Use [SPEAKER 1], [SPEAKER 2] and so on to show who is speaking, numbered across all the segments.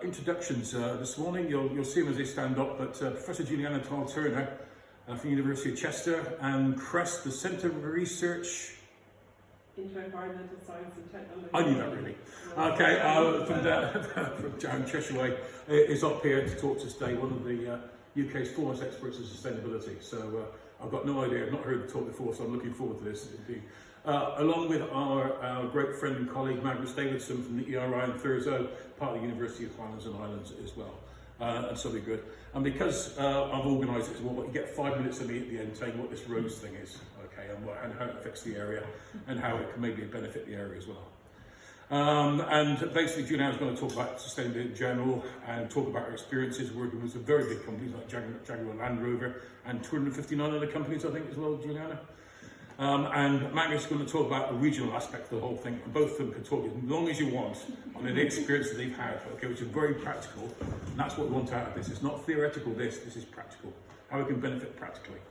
[SPEAKER 1] introductions this morning. You'll see them as they stand up, but Professor Julieanna Powell-Turner from the University of Chester and CREST, the Centre for Research
[SPEAKER 2] into Environmental Science and Technology.
[SPEAKER 1] I knew that really. Okay, from down Cheshire Way, is up here to talk to us today, one of the UK's foremost experts in sustainability. So I've got no idea, I've not heard the talk before, so I'm looking forward to this indeed. Along with our great friend and colleague Magnus Davidson from the ERI and Thurso, part of the University of Highlands and Islands as well. And so be good. And because I've organised it as well, you get 5 minutes of me at the end saying what this roads thing is, okay, and how it affects the area and how it can maybe benefit the area as well. And basically, Julieanna's going to talk about sustainability in general and talk about her experiences working with some very big companies like Jaguar Land Rover and 259 other companies, I think, as well, Julieanna. And Magnus is going to talk about the regional aspect of the whole thing. Both of them can talk as long as you want on the experience that they've had, okay, which is very practical. And that's what we want out of this. It's not theoretical, this is practical. How it can benefit practically.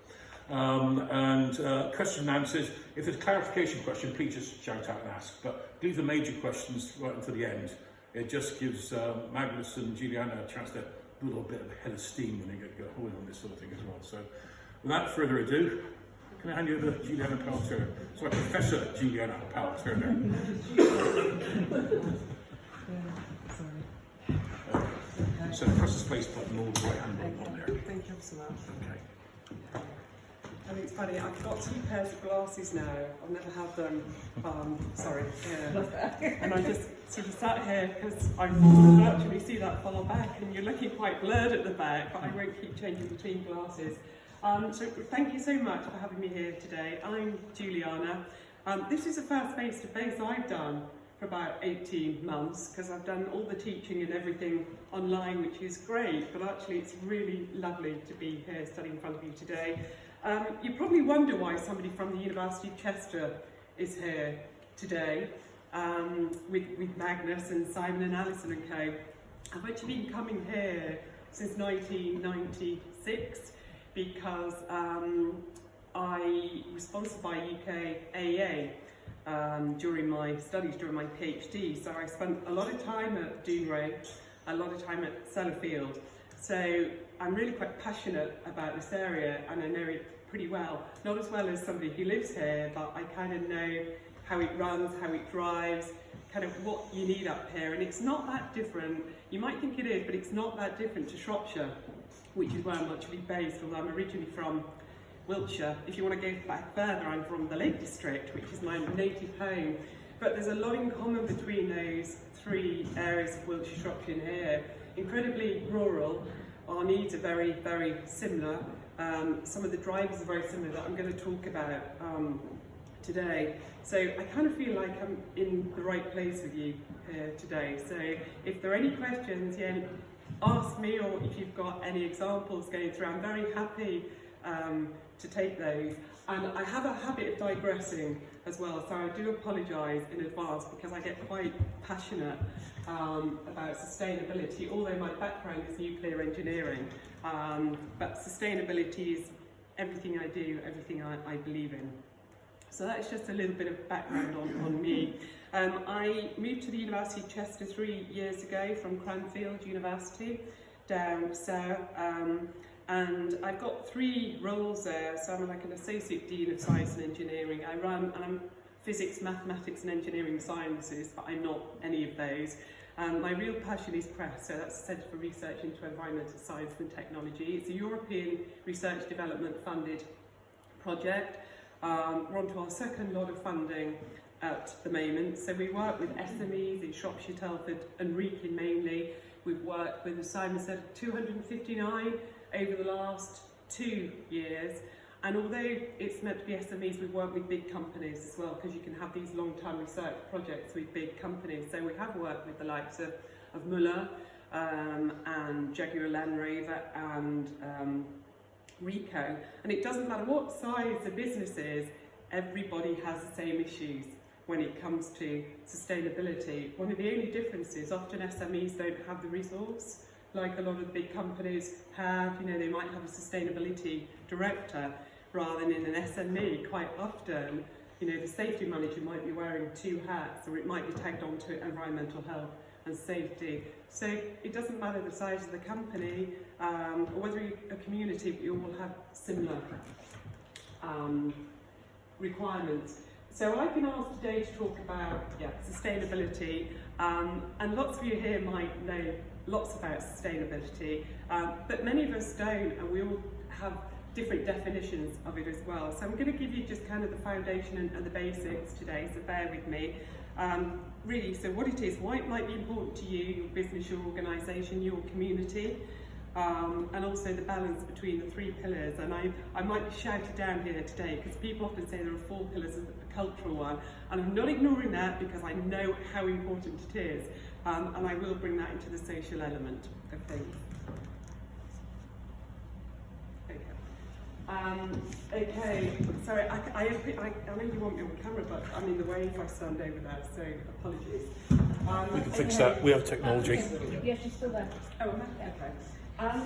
[SPEAKER 1] Question and answers. If there's a clarification question, please just shout out and ask. But leave the major questions right until the end. It just gives Magnus and Julieanna a chance to do a little bit of a head of steam when they get going on this sort of thing as well. So without further ado, can I hand you over to Julieanna Powell-Turner? Sorry, Professor Julieanna Powell-Turner. So press the space button all the right hand on there.
[SPEAKER 2] Thank you so much.
[SPEAKER 1] Okay.
[SPEAKER 2] And it's funny, I've got 2 pairs of glasses now. I've never had them, and I just sort of sat here because I can actually see that far back and you're looking quite blurred at the back, but I won't keep changing between glasses. So thank you so much for having me here today. I'm Julieanna. This is the first face-to-face I've done for about 18 months because I've done all the teaching and everything online, which is great, but actually it's really lovely to be here studying in front of you today. You probably wonder why somebody from the University of Chester is here today with Magnus and Simon and Alison and co. I've actually been coming here since 1996 because I was sponsored by UK AEA during my studies, during my PhD. So I spent a lot of time at Doonray, a lot of time at Sellafield. So I'm really quite passionate about this area and I know it pretty well. Not as well as somebody who lives here, but I kind of know how it runs, how it drives, kind of what you need up here. And it's not that different. You might think it is, but it's not that different to Shropshire, which is where I'm actually based, although I'm originally from Wiltshire. If you want to go back further, I'm from the Lake District, which is my native home. But there's a lot in common between those 3 areas of Wiltshire, Shropshire and here. Incredibly rural. Our needs are very, very similar. Some of the drivers are very similar that I'm going to talk about today. So I kind of feel like I'm in the right place with you here today. So if there are any questions, ask me, or if you've got any examples going through, I'm very happy to take those. And I have a habit of digressing as well, so I do apologise in advance because I get quite passionate about sustainability, although my background is nuclear engineering. But sustainability is everything I do, everything I believe in. So that's just a little bit of background on me. I moved to the University of Chester 3 years ago from Cranfield University down south, and I've got 3 roles there. So I'm like an Associate Dean of Science and Engineering. I'm Physics, Mathematics and Engineering Sciences, but I'm not any of those. My real passion is CREST, so that's the Centre for Research into Environmental Science and Technology. It's a European research development funded project. We're on to our second lot of funding at the moment. So we work with SMEs in Shropshire, Telford and Wrekin mainly. We've worked with, as Simon said, 259 over the last 2 years. And although it's meant to be SMEs, we've worked with big companies as well, because you can have these long-term research projects with big companies. So we have worked with the likes of Muller and Jaguar Land Rover and Rico. And it doesn't matter what size the business is, everybody has the same issues when it comes to sustainability. One of the only differences, often SMEs don't have the resource like a lot of the big companies have. You know, they might have a sustainability director rather than in an SME. Quite often, you know, the safety manager might be wearing 2 hats, or it might be tagged onto environmental health and safety. So it doesn't matter the size of the company or whether you're a community, but you all have similar requirements. So I've been asked today to talk about sustainability, and lots of you here might know lots about sustainability, but many of us don't, and we all have different definitions of it as well. So I'm going to give you just kind of the foundation and the basics today, so bear with me. Really, so what it is, why it might be important to you, your business, your organisation, your community, and also the balance between the three pillars. And I might be shouted down here today because people often say there are 4 pillars of the cultural one, and I'm not ignoring that because I know how important it is, and I will bring that into the social element of things. Okay, sorry, I know you want me on camera, but I'm in the way if I stand over there, so apologies.
[SPEAKER 1] We can fix that, we have technology.
[SPEAKER 3] Yes, she's still there.
[SPEAKER 2] Oh, okay.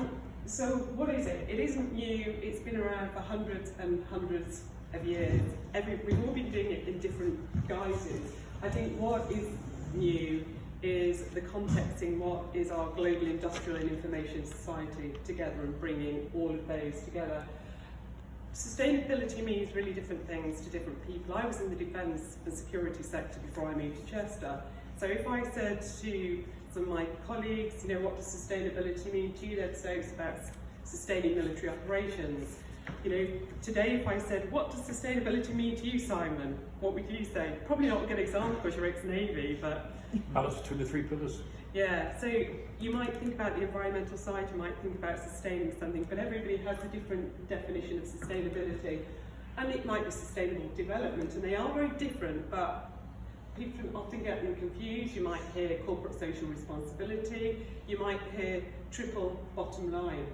[SPEAKER 2] So what is it? It isn't new, it's been around for hundreds and hundreds of years. We've all been doing it in different guises. I think what is new is the contexting what is our global industrial and information society together and bringing all of those together. Sustainability means really different things to different people. I was in the defence and security sector before I moved to Chester. So if I said to some of my colleagues, you know, what does sustainability mean to you? They'd say it's about sustaining military operations. You know, today if I said, what does sustainability mean to you, Simon? What would you say? Probably not a good example because you're ex-Navy, but...
[SPEAKER 1] Balance between the 3 pillars.
[SPEAKER 2] Yeah, so you might think about the environmental side, you might think about sustaining something, but everybody has a different definition of sustainability. And it might be sustainable development, and they are very different, but people often get them confused. You might hear corporate social responsibility, you might hear triple bottom line,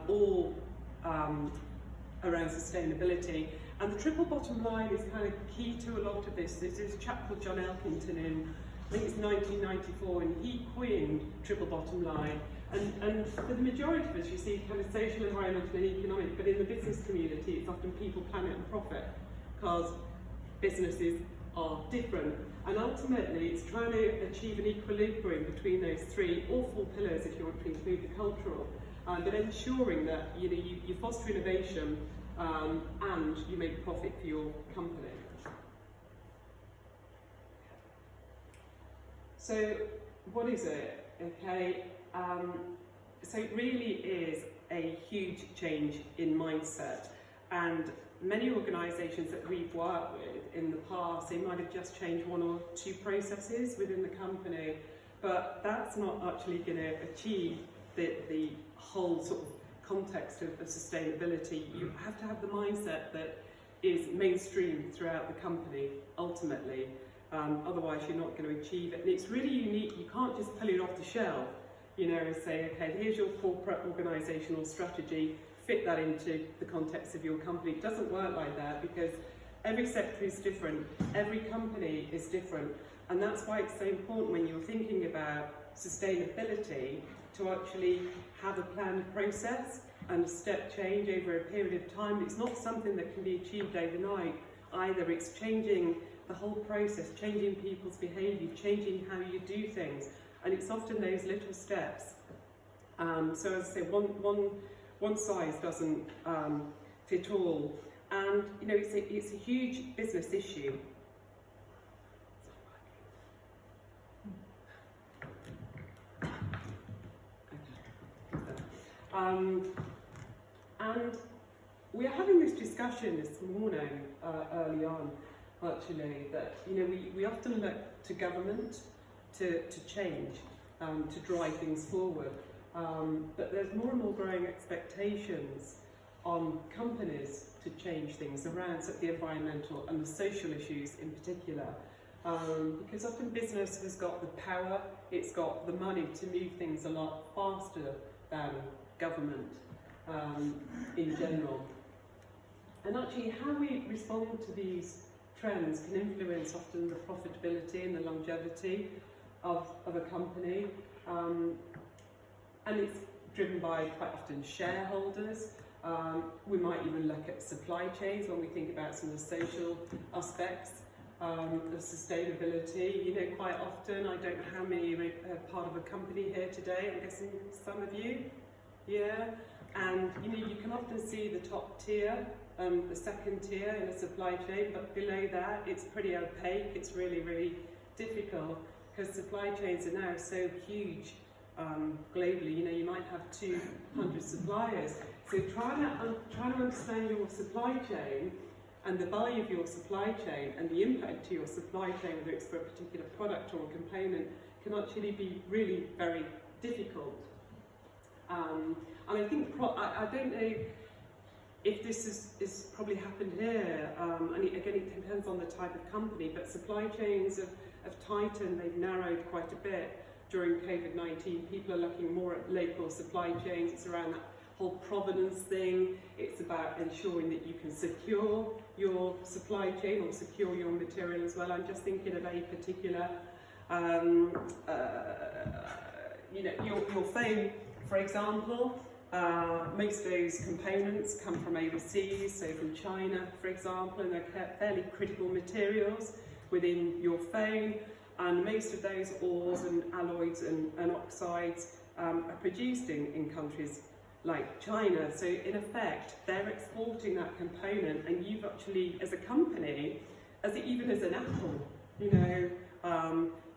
[SPEAKER 2] all around sustainability. And the triple bottom line is kind of key to a lot of this. There's a chap called John Elkington in, I think it's 1994, and he coined triple bottom line. And for the majority of us, you see kind of social, environmental and economic, but in the business community, it's often people, planet and profit, because businesses are different. And ultimately, it's trying to achieve an equilibrium between those 3 or 4 pillars, if you want to include the cultural, but ensuring that you foster innovation and you make profit for your company. So, what is it? Okay, so it really is a huge change in mindset, and many organisations that we've worked with in the past, they might have just changed 1 or 2 processes within the company, but that's not actually going to achieve the whole sort of context of sustainability. You have to have the mindset that is mainstream throughout the company, ultimately. Otherwise you're not going to achieve it. And it's really unique, you can't just pull it off the shelf, you know, and say, okay, here's your corporate organisational strategy, fit that into the context of your company. It doesn't work like that because every sector is different, every company is different, and that's why it's so important when you're thinking about sustainability to actually have a planned process and a step change over a period of time. It's not something that can be achieved overnight either. It's changing the whole process, changing people's behaviour, changing how you do things, and it's often those little steps. So as I say, one size doesn't fit all, and you know it's a huge business issue. And we're having this discussion this morning, early on, actually, that we often look to government to change, to drive things forward, but there's more and more growing expectations on companies to change things around the environmental and the social issues in particular, because often business has got the power, it's got the money to move things a lot faster than government in general. And actually how we respond to these trends can influence often the profitability and the longevity of a company, and it's driven by quite often shareholders. We might even look at supply chains when we think about some of the social aspects, of sustainability. You know, quite often, I don't know how many are part of a company here today, I'm guessing some of you, yeah, and you know, you can often see the top tier, the second tier in a supply chain, but below that it's pretty opaque. It's really, really difficult because supply chains are now so huge globally. You know, you might have 200 suppliers. So trying to understand your supply chain and the value of your supply chain and the impact to your supply chain, whether it's for a particular product or a component, can actually be really very difficult. And I think, I don't know if this is probably happened here, and again it depends on the type of company, but supply chains have tightened, they've narrowed quite a bit during COVID-19. People are looking more at local supply chains. It's around that whole provenance thing. It's about ensuring that you can secure your supply chain or secure your material as well. I'm just thinking of a particular, you know, your phone, for example. Most of those components come from overseas, so from China, for example, and they're fairly critical materials within your phone. And most of those ores and alloys and oxides are produced in countries like China. So in effect, they're exporting that component, and you've actually, as a company, even as an Apple, you know,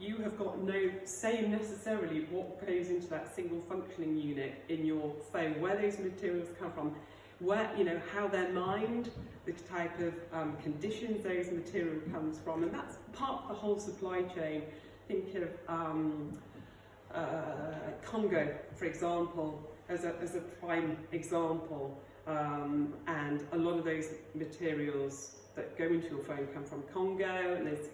[SPEAKER 2] you have got no say necessarily what goes into that single functioning unit in your phone, where those materials come from, where, you know, how they're mined, the type of conditions those material comes from, and that's part of the whole supply chain. Think of Congo, for example, as a prime example, and a lot of those materials that go into your phone come from Congo, and there's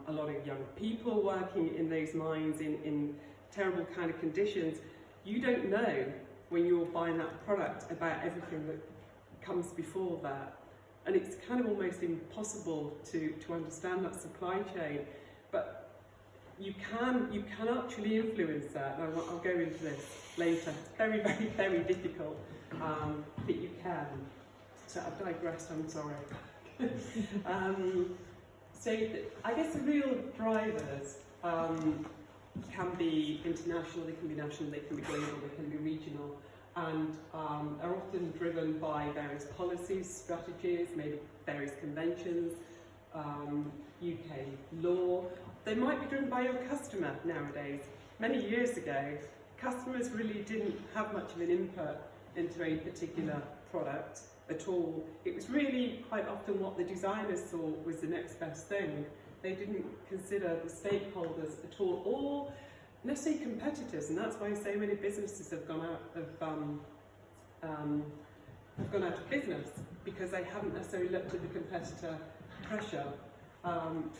[SPEAKER 2] a lot of young people working in those mines in terrible kind of conditions. You don't know when you're buying that product about everything that comes before that, and it's kind of almost impossible to understand that supply chain, but you can actually influence that. And I'll go into this later. It's very, very, very difficult, but you can. So I've digressed, I'm sorry. So I guess the real drivers can be international, they can be national, they can be global, they can be regional, and are often driven by various policies, strategies, maybe various conventions, UK law. They might be driven by your customer nowadays. Many years ago, customers really didn't have much of an input into a particular product at all. It was really quite often what the designers thought was the next best thing. They didn't consider the stakeholders at all, or necessarily competitors, and that's why so many businesses have gone out of business, because they haven't necessarily looked at the competitor pressure.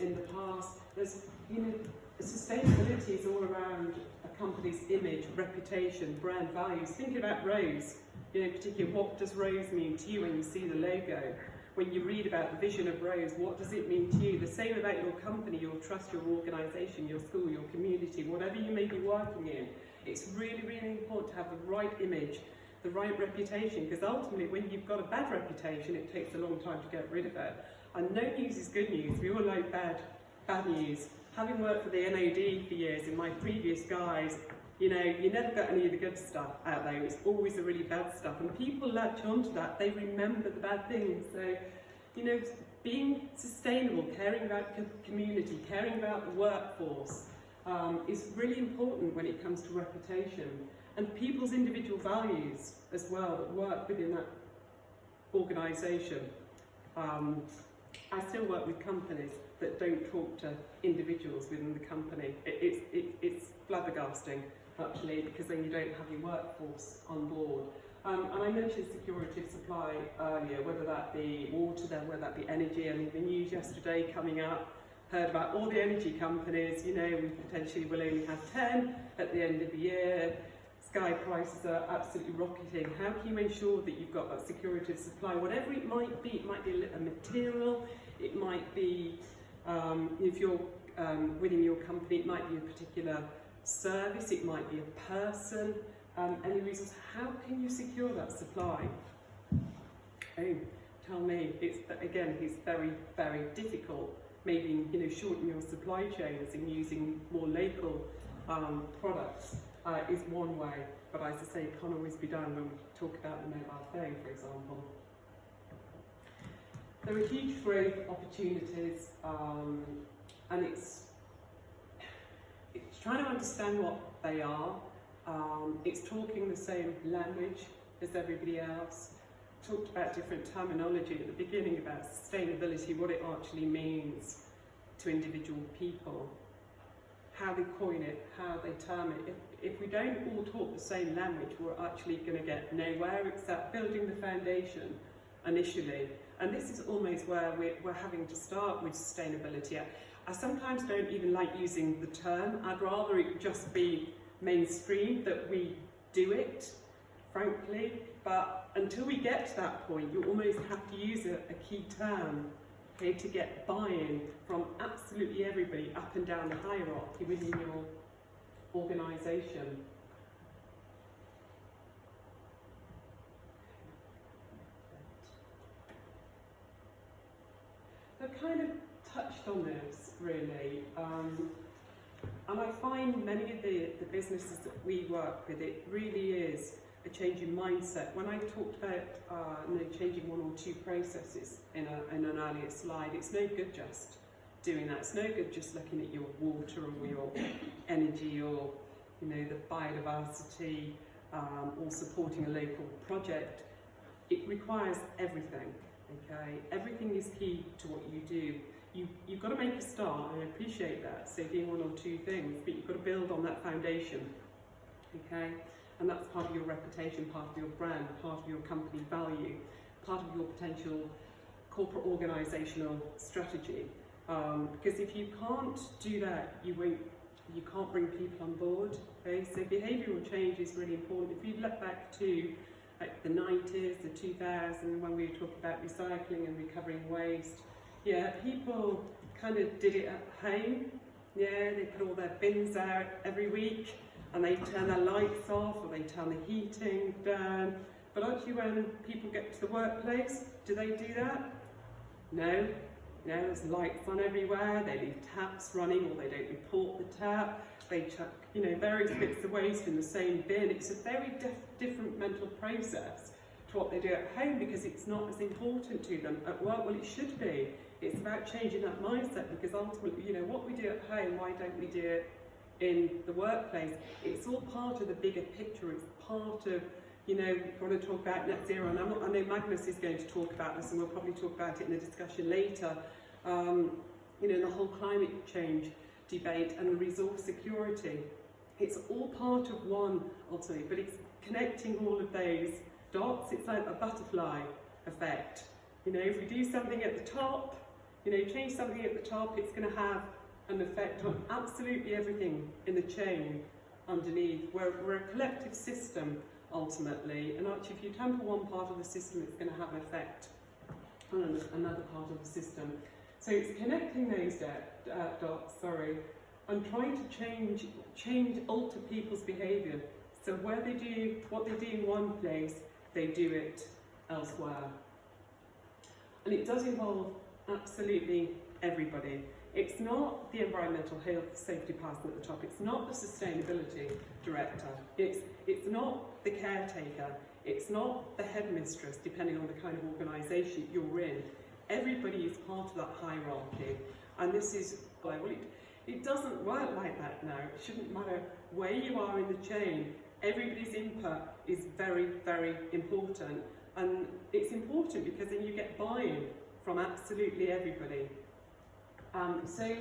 [SPEAKER 2] In the past, there's, you know, sustainability is all around a company's image, reputation, brand values. Think about Rose. You know, particularly, what does Rose mean to you when you see the logo? When you read about the vision of Rose, what does it mean to you? The same about your company, your trust, your organisation, your school, your community, whatever you may be working in. It's really, really important to have the right image, the right reputation, because ultimately when you've got a bad reputation, it takes a long time to get rid of it. And no news is good news. We all like bad news. Having worked for the NOD for years in my previous guise, you know, you never got any of the good stuff out there. It's always the really bad stuff. And people latch onto that. They remember the bad things. So, you know, being sustainable, caring about community, caring about the workforce is really important when it comes to reputation. And people's individual values as well that work within that organisation. I still work with companies that don't talk to individuals within the company. It's flabbergasting, actually, because then you don't have your workforce on board. And I mentioned security of supply earlier, whether that be water, then whether that be energy. I mean, the news yesterday coming up, heard about all the energy companies, you know, we potentially will only have 10 at the end of the year. Sky prices are absolutely rocketing. How can you ensure that you've got that security of supply? Whatever it might be a material, it might be, if you're within your company, it might be a particular service, it might be a person, any reasons. How can you secure that supply? Oh, tell me. It's very, very difficult maybe, you know, shorten your supply chains and using more local products is one way. But as I say, it can't always be done when we talk about the mobile phone, for example. There are huge growth opportunities, and it's trying to understand what they are. It's talking the same language as everybody else. Talked about different terminology at the beginning about sustainability, what it actually means to individual people, how they coin it, how they term it. If we don't all talk the same language, we're actually going to get nowhere except building the foundation initially. And this is almost where we're having to start with sustainability. I sometimes don't even like using the term. I'd rather it just be mainstream, that we do it, frankly. But until we get to that point, you almost have to use a key term, okay, to get buy-in from absolutely everybody up and down the hierarchy within your organisation. I've kind of touched on this, really. And I find many of the businesses that we work with, it really is a change in mindset. When I talked about you know, changing one or two processes in an earlier slide, it's no good just doing that. It's no good just looking at your water or your energy or, you know, the biodiversity or supporting a local project. It requires everything, okay? Everything is key to what you do. You've got to make a start, and I appreciate that, so doing one or two things, but you've got to build on that foundation, okay? And that's part of your reputation, part of your brand, part of your company value, part of your potential corporate organisational strategy. Because if you can't do that, you can't bring people on board, okay? So behavioural change is really important. If you look back to like the 90s, the 2000s, when we were talking about recycling and recovering waste, yeah, people kind of did it at home. Yeah, they put all their bins out every week and they turn their lights off or they turn the heating down. But actually when people get to the workplace, do they do that? No. You know, there's lights on everywhere, they leave taps running or they don't report the tap, they chuck, you know, various bits of waste in the same bin. It's a very different mental process to what they do at home because it's not as important to them. At work, well, it should be. It's about changing that mindset because ultimately, you know, what we do at home, why don't we do it in the workplace? It's all part of the bigger picture. It's part of, you know, we're going to talk about net zero, and I know Magnus is going to talk about this, and we'll probably talk about it in the discussion later. You know, the whole climate change debate and the resource security. It's all part of one, ultimately, but it's connecting all of those dots. It's like a butterfly effect. You know, if we do something at the top, you know, change something at the top, it's going to have an effect on absolutely everything in the chain underneath. We're a collective system, ultimately, and actually if you tamper one part of the system, it's going to have an effect on another part of the system. So it's connecting those dots, and trying to alter people's behaviour. So where they do what they do in one place, they do it elsewhere. And it does involve absolutely everybody. It's not the environmental health safety person at the top, it's not the sustainability director, it's not the caretaker, it's not the headmistress, depending on the kind of organisation you're in. Everybody is part of that hierarchy, and this is, well, it doesn't work like that now. It shouldn't matter where you are in the chain, everybody's input is very, very important. And it's important because then you get buy-in from absolutely everybody. So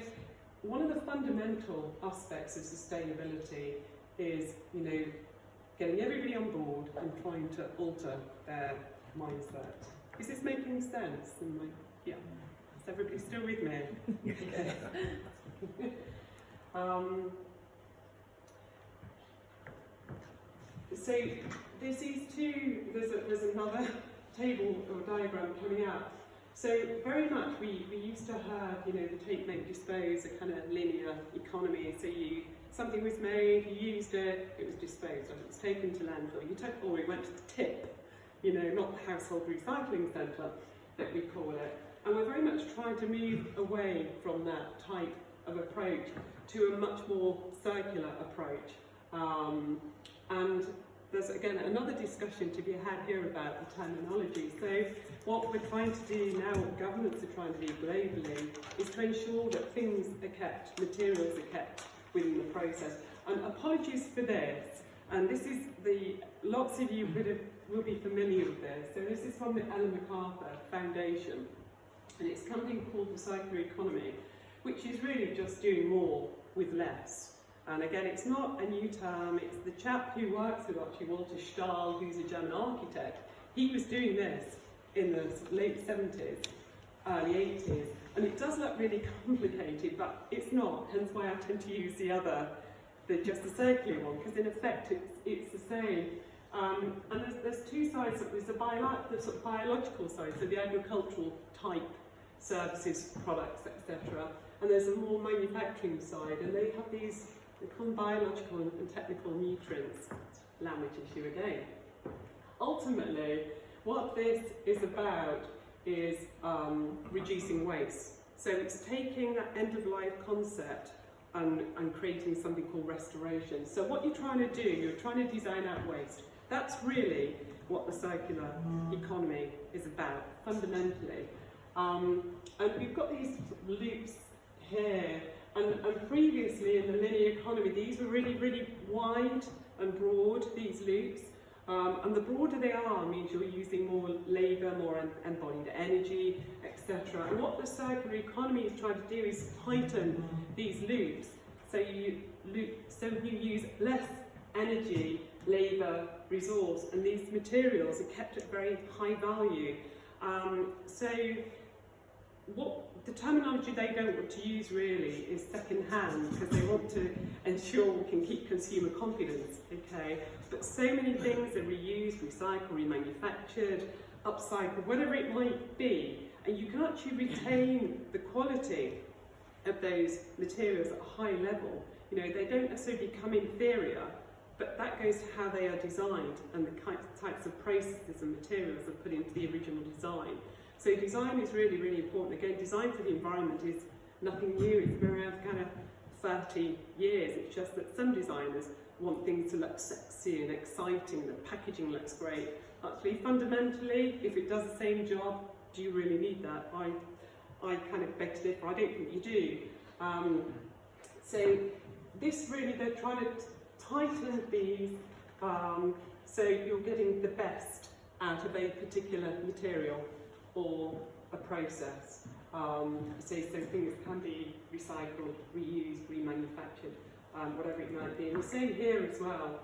[SPEAKER 2] one of the fundamental aspects of sustainability is, you know, getting everybody on board and trying to alter their mindset. Is this making sense? Yeah. Is everybody still with me? Okay. So there's another table or diagram coming out. So very much we used to have, you know, the take, make, dispose, a kind of linear economy. So something was made, you used it, it was disposed of, it was taken to landfill, you took, or it went to the tip, you know, not the household recycling centre that we call it. And we're very much trying to move away from that type of approach to a much more circular approach. And there's again another discussion to be had here about the terminology. So what we're trying to do now, what governments are trying to do globally, is to ensure that things are kept, materials are kept within the process. And apologies for this, and this is lots of you will be familiar with this. So this is from the Ellen MacArthur Foundation, and it's a company called the Circular Economy, which is really just doing more with less. And again, it's not a new term, it's the chap who works with actually Walter Stahl, who's a German architect. He was doing this in the late 70s, early 80s, and it does look really complicated, but it's not, hence why I tend to use just the circular one, because in effect it's the same. And there's two sides. There's the sort of biological side, so the agricultural type services, products, etc. And there's a more manufacturing side, and they have these, they call them biological and technical nutrients. Language issue again. Ultimately, what this is about is reducing waste. So it's taking that end-of-life concept and creating something called restoration. So what you're trying to do, you're trying to design out waste. That's really what the circular economy is about, fundamentally. And we've got these loops here, and previously in the linear economy, these were really, really wide and broad, these loops. And the broader they are means you're using more labour, more embodied energy, etc. And what the circular economy is trying to do is tighten these loops, so you use less energy, labour, resource, and these materials are kept at very high value. So what the terminology they don't want to use really is second-hand, because they want to ensure we can keep consumer confidence, okay? But so many things are reused, recycled, remanufactured, upcycled, whatever it might be, and you can actually retain the quality of those materials at a high level. You know, they don't necessarily become inferior, but that goes to how they are designed and the types of processes and materials are put into the original design. So design is really, really important. Again, design for the environment is nothing new. It's been around for kind of 30 years. It's just that some designers want things to look sexy and exciting, the packaging looks great. Actually, fundamentally, if it does the same job, do you really need that? I kind of beg to differ. I don't think you do. So this really, they're trying to tighten these so you're getting the best out of a particular material or a process. So things can be recycled, reused, remanufactured, whatever it might be. And the same here as well.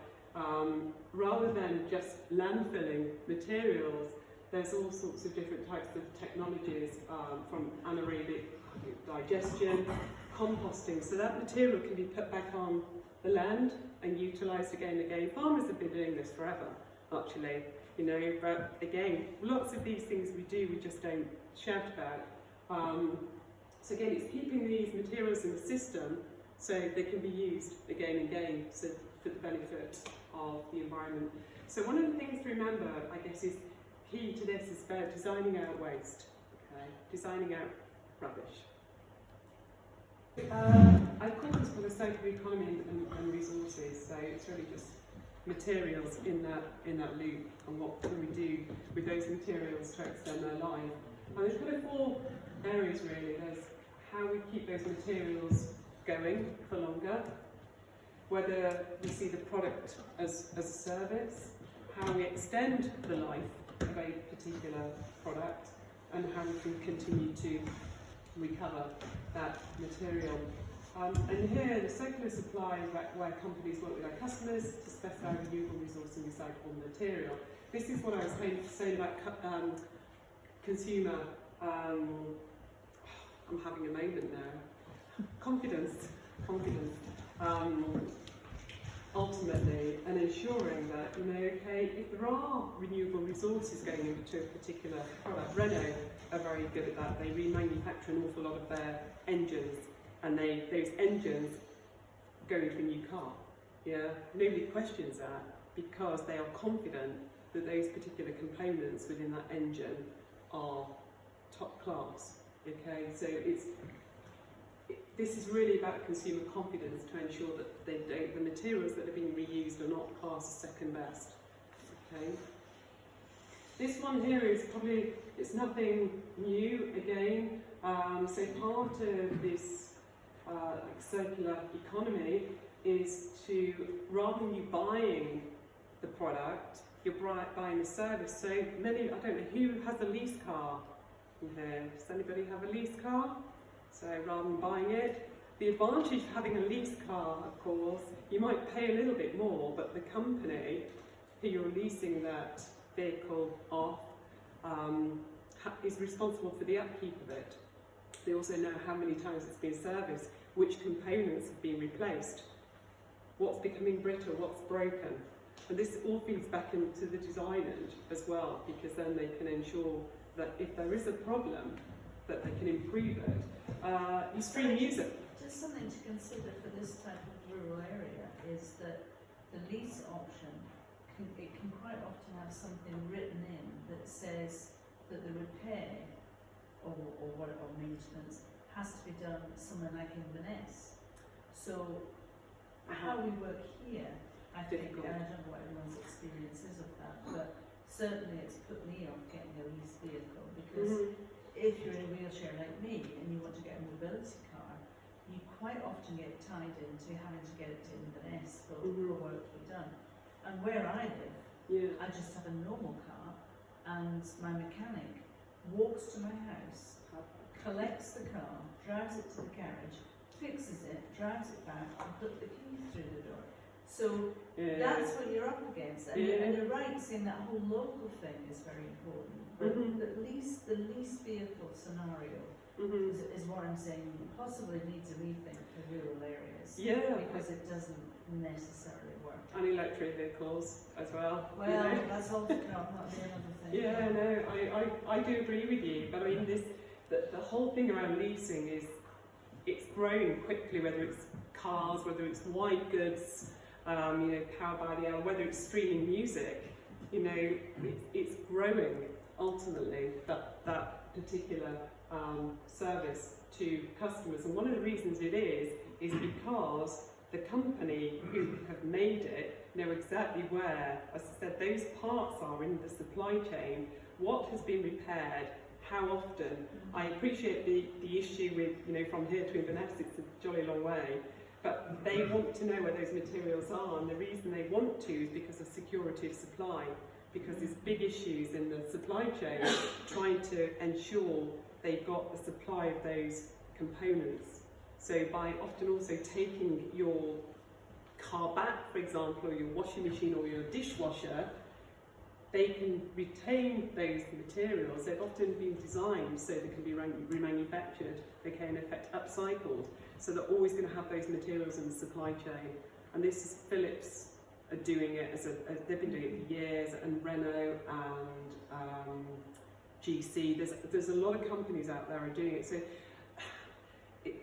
[SPEAKER 2] Rather than just landfilling materials, there's all sorts of different types of technologies, from anaerobic digestion, composting. So that material can be put back on the land and utilised again and again. Farmers have been doing this forever, actually. You know, but again, lots of these things we do, we just don't shout about. So again, it's keeping these materials in the system so they can be used again and again, so for the benefit of the environment. So one of the things to remember, I guess, is key to this is about designing out waste, okay? Designing out rubbish. I call this for the circular economy and resources, so it's really just materials in that loop and what can we do with those materials to extend their life. And there's kind of four areas really. There's how we keep those materials going for longer, whether we see the product as a service, how we extend the life of a particular product, and how we can continue to recover that material. And here, the circular supply is where companies work with their customers to specify renewable resource and recyclable material. This is what I was saying about consumer, I'm having a moment now, confidence, ultimately, and ensuring that, you know, okay, if there are renewable resources going into a particular product, Renault are very good at that. They remanufacture an awful lot of their engines, and those engines go into a new car. Yeah, nobody questions that because they are confident that those particular components within that engine are top class. Okay, so this is really about consumer confidence to ensure that the materials that are being reused are not classed as second best. Okay. This one here is probably, it's nothing new again. So part of this like circular economy is to, rather than you buying the product, you're buying the service. So many, I don't know who has a lease car in here. Does anybody have a lease car? So rather than buying it, the advantage of having a lease car, of course, you might pay a little bit more, but the company who you're leasing that vehicle off is responsible for the upkeep of it. They also know how many times it's been serviced, which components have been replaced, what's becoming brittle, what's broken. And this all feeds back into the design end as well, because then they can ensure that if there is a problem, that they can improve it. You stream music.
[SPEAKER 3] Just something to consider for this type of rural area is that the lease option can quite often have something written in that says that the repair or maintenance has to be done somewhere like Inverness. So how we work here, I think, and I don't know what everyone's experience is of that, but certainly it's put me off getting a lease vehicle, because if you're in a wheelchair like me and you want to get a mobility car, you quite often get tied into having to get it to Inverness for work to be done. And where I live, I just have a normal car, and my mechanic walks to my house, collects the car, drives it to the garage, fixes it, drives it back, and puts the keys through the door. So that's what you're up against. And you're right, saying that whole local thing is very important. But at least the lease vehicle scenario is what I'm saying possibly needs a rethink for rural areas. Because it doesn't necessarily work.
[SPEAKER 2] And electric vehicles as well.
[SPEAKER 3] Well,
[SPEAKER 2] you know?
[SPEAKER 3] that's all to come, that'll be another thing.
[SPEAKER 2] Yeah, no, I do agree with you. But I mean, the whole thing around leasing is, it's growing quickly, whether it's cars, whether it's white goods, you know, powered by the hour, whether it's streaming music, you know, it's growing ultimately, that particular service to customers. And one of the reasons it is because the company who have made it know exactly where, as I said, those parts are in the supply chain, what has been repaired, how often. I appreciate the issue with, you know, from here to Inverness, it's a jolly long way, but they want to know where those materials are, and the reason they want to is because of security of supply, because there's big issues in the supply chain trying to ensure they've got the supply of those components. So by often also taking your car back, for example, or your washing machine or your dishwasher, they can retain those materials. They've often been designed so they can be remanufactured, okay, in effect upcycled. So they're always going to have those materials in the supply chain. And this is Philips are doing it they've been doing it for years, and Renault and GC. There's a lot of companies out there are doing it. So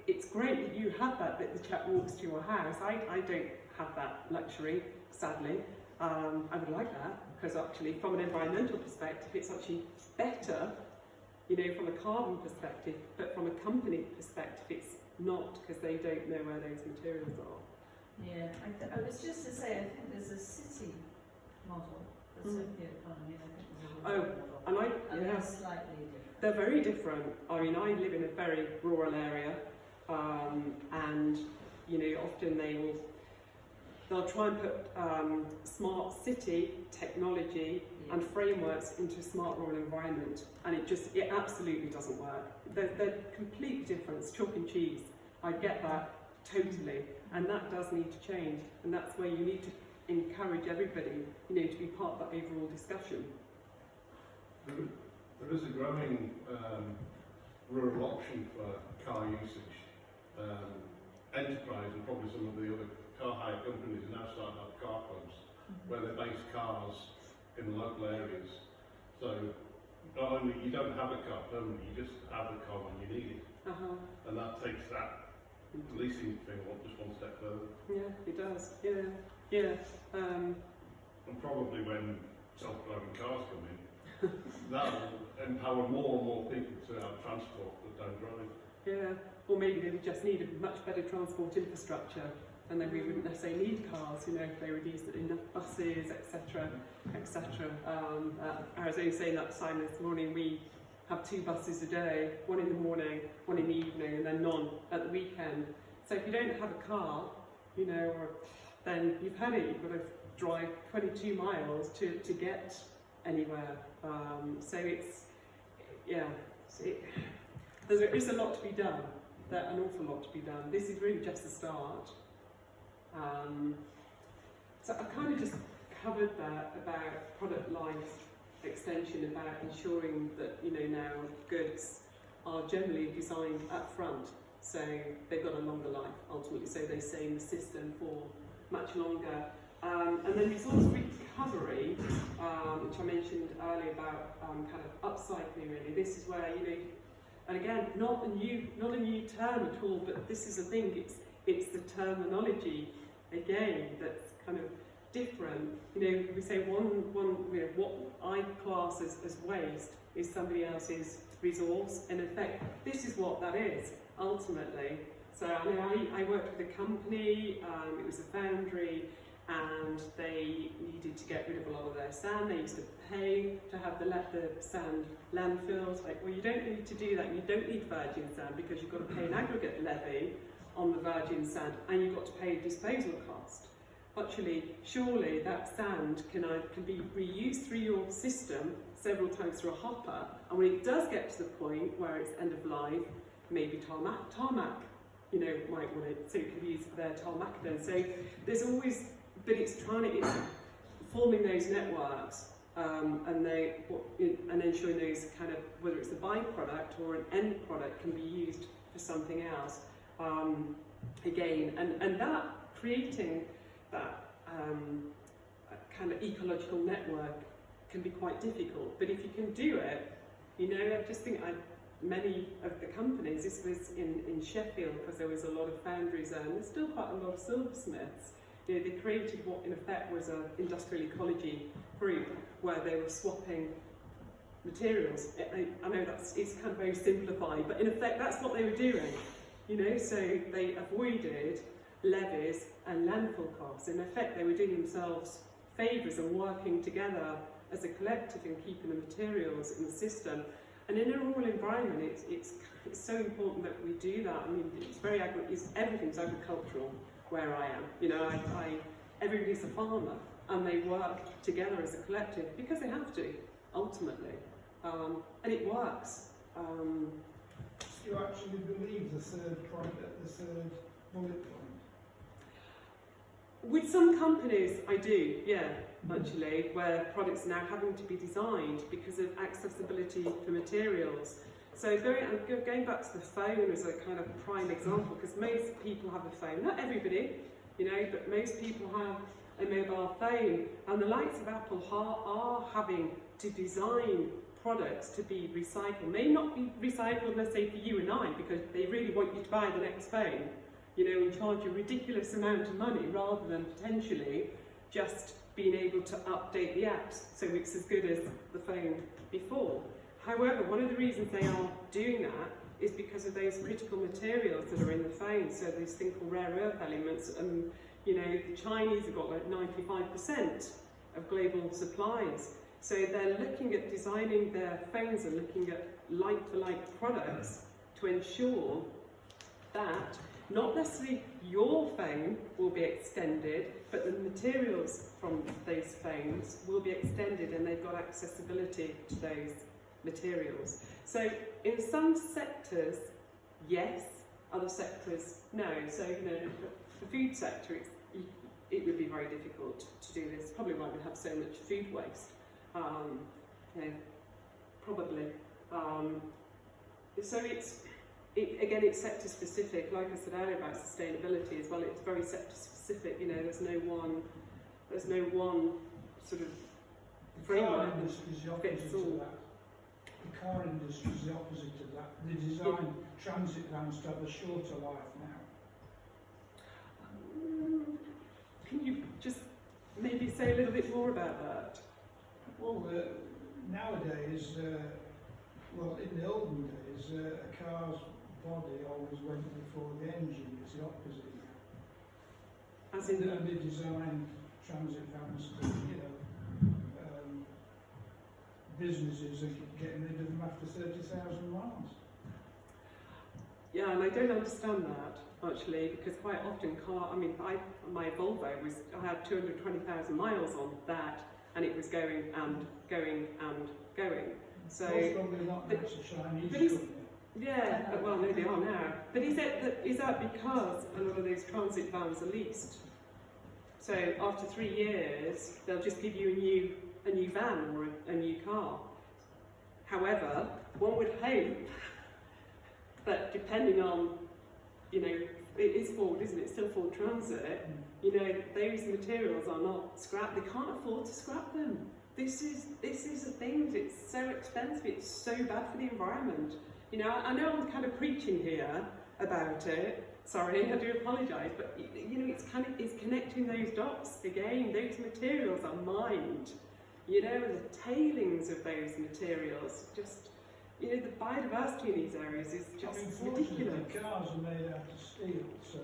[SPEAKER 2] it's great that you have that the chap walks to your house. I don't have that luxury, sadly. I would like that, because actually from an environmental perspective it's actually better, you know, from a carbon perspective, but from a company perspective it's not, because they don't know where those materials are.
[SPEAKER 3] Yeah, I was just to say, I think there's a city model for circular economy, and I think there's a rural model. And they're slightly different.
[SPEAKER 2] They're very different. I mean, I live in a very rural area, and you know, often they'll try and put smart city technology and frameworks into a smart rural environment, and it absolutely doesn't work. They're completely different, it's chalk and cheese. I get that totally, and that does need to change, and that's where you need to encourage everybody, you know, to be part of that overall discussion.
[SPEAKER 4] There is a growing rural option for car usage. Enterprise and probably some of the other car hire companies are now starting to have car clubs where they base cars in the local areas. So not only you don't have a car permanently, you just have a car when you need it. And that takes that leasing thing just one step further.
[SPEAKER 2] Yeah, it does. Yeah.
[SPEAKER 4] And probably when self-driving cars come in, that will empower more and more people to have transport that don't drive.
[SPEAKER 2] Yeah, or maybe they would just need a much better transport infrastructure, and then we wouldn't necessarily need cars, you know, if they reduced enough buses, etc., etc. I was only saying that to Simon this morning, we have 2 buses a day, one in the morning, one in the evening, and then none at the weekend. So if you don't have a car, you know, then you've had it, you've got to drive 22 miles to get anywhere. So it's, yeah, there is a lot to be done, an awful lot to be done. This is really just the start. So I've kind of just covered that about product life extension, about ensuring that, you know, now goods are generally designed up front, so they've got a longer life ultimately, so they stay in the system for much longer. And then resource recovery, which I mentioned earlier about kind of upcycling really. This is where, you know, and again, not a new term at all, but this is the thing, it's the terminology again that's kind of different. You know, we say one you know, what I class as waste is somebody else's resource. In effect, this is what that is ultimately. So you know, I worked with a company, it was a foundry, and they needed to get rid of a lot of their sand. They used to pay to have the sand landfills. Like, well, you don't need to do that. You don't need virgin sand because you've got to pay an aggregate levy on the virgin sand, and you've got to pay a disposal cost. Actually, surely that sand can be reused through your system several times through a hopper, and when it does get to the point where it's end of life, maybe tarmac, you know, might want it, so it can be used for their tarmac then. So there's always, but it's forming those networks, and ensuring those kind of, whether it's a byproduct or an end product, can be used for something else. Again, and that creating that kind of ecological network can be quite difficult, but if you can do it, you know, I just think many of the companies, this was in Sheffield, because there was a lot of foundries there, and there's still quite a lot of silversmiths. You know, they created what in effect was an industrial ecology group where they were swapping materials. I know it's kind of very simplified, but in effect that's what they were doing. You know, so they avoided levies and landfill costs. In effect, they were doing themselves favours and working together as a collective and keeping the materials in the system. And in a rural environment, it's so important that we do that. I mean, everything's agricultural where I am. You know, everybody's a farmer, and they work together as a collective because they have to, ultimately, and it works.
[SPEAKER 5] Do you actually believe the third bullet point?
[SPEAKER 2] With some companies, I do, yeah, actually, where products are now having to be designed because of accessibility for materials. So going back to the phone as a kind of prime example, because most people have a phone, not everybody, you know, but most people have a mobile phone, and the likes of Apple are having to design products to be recycled. May not be recycled, let's say, for you and I, because they really want you to buy the next phone, you know, and charge a ridiculous amount of money rather than potentially just being able to update the apps so it's as good as the phone before. However, one of the reasons they are doing that is because of those critical materials that are in the phone. So these things called rare earth elements, and you know, the Chinese have got like 95% of global supplies. So they're looking at designing their phones and looking at like-for-like products to ensure that not necessarily your phone will be extended, but the materials from those phones will be extended, and they've got accessibility to those materials. So in some sectors, yes, other sectors, no. So, you know, the food sector, it would be very difficult to do this. Probably why we have so much food waste. You know, probably. So again, it's sector specific. Like I said earlier about sustainability as well, it's very sector specific. You know, there's no one sort of framework that fits all.
[SPEAKER 5] The car industry is the opposite of that. They design transit vans to have a shorter life now.
[SPEAKER 2] Can you just maybe say a little bit more about that?
[SPEAKER 5] Well, nowadays, well, in the olden days, a car's body always went before the engine. It's the opposite now.
[SPEAKER 2] As in,
[SPEAKER 5] And they designed transit vans to, businesses are getting rid of them after 30,000 miles.
[SPEAKER 2] yeah, and I don't understand that actually, because quite often my Volvo I had 220,000 miles on that, and it was going and going and going. So
[SPEAKER 5] Most probably not, that's a Chinese
[SPEAKER 2] but is-
[SPEAKER 5] company.
[SPEAKER 2] yeah, but, well, no, they are now. But is that because a lot of those transit vans are leased? So after 3 years, they'll just give you a new van or a new car. However, one would hope that depending on, it is Ford, isn't it? It's still Ford Transit. Those materials are not scrap. They can't afford to scrap them. This is the thing. It's so expensive. It's so bad for the environment. I know I'm kind of preaching here about it. Sorry, I do apologise, but it's connecting those dots again. Those materials are mined, and the tailings of those materials just, the biodiversity in these areas is just
[SPEAKER 5] Unfortunately,
[SPEAKER 2] ridiculous.
[SPEAKER 5] cars are made out of steel, so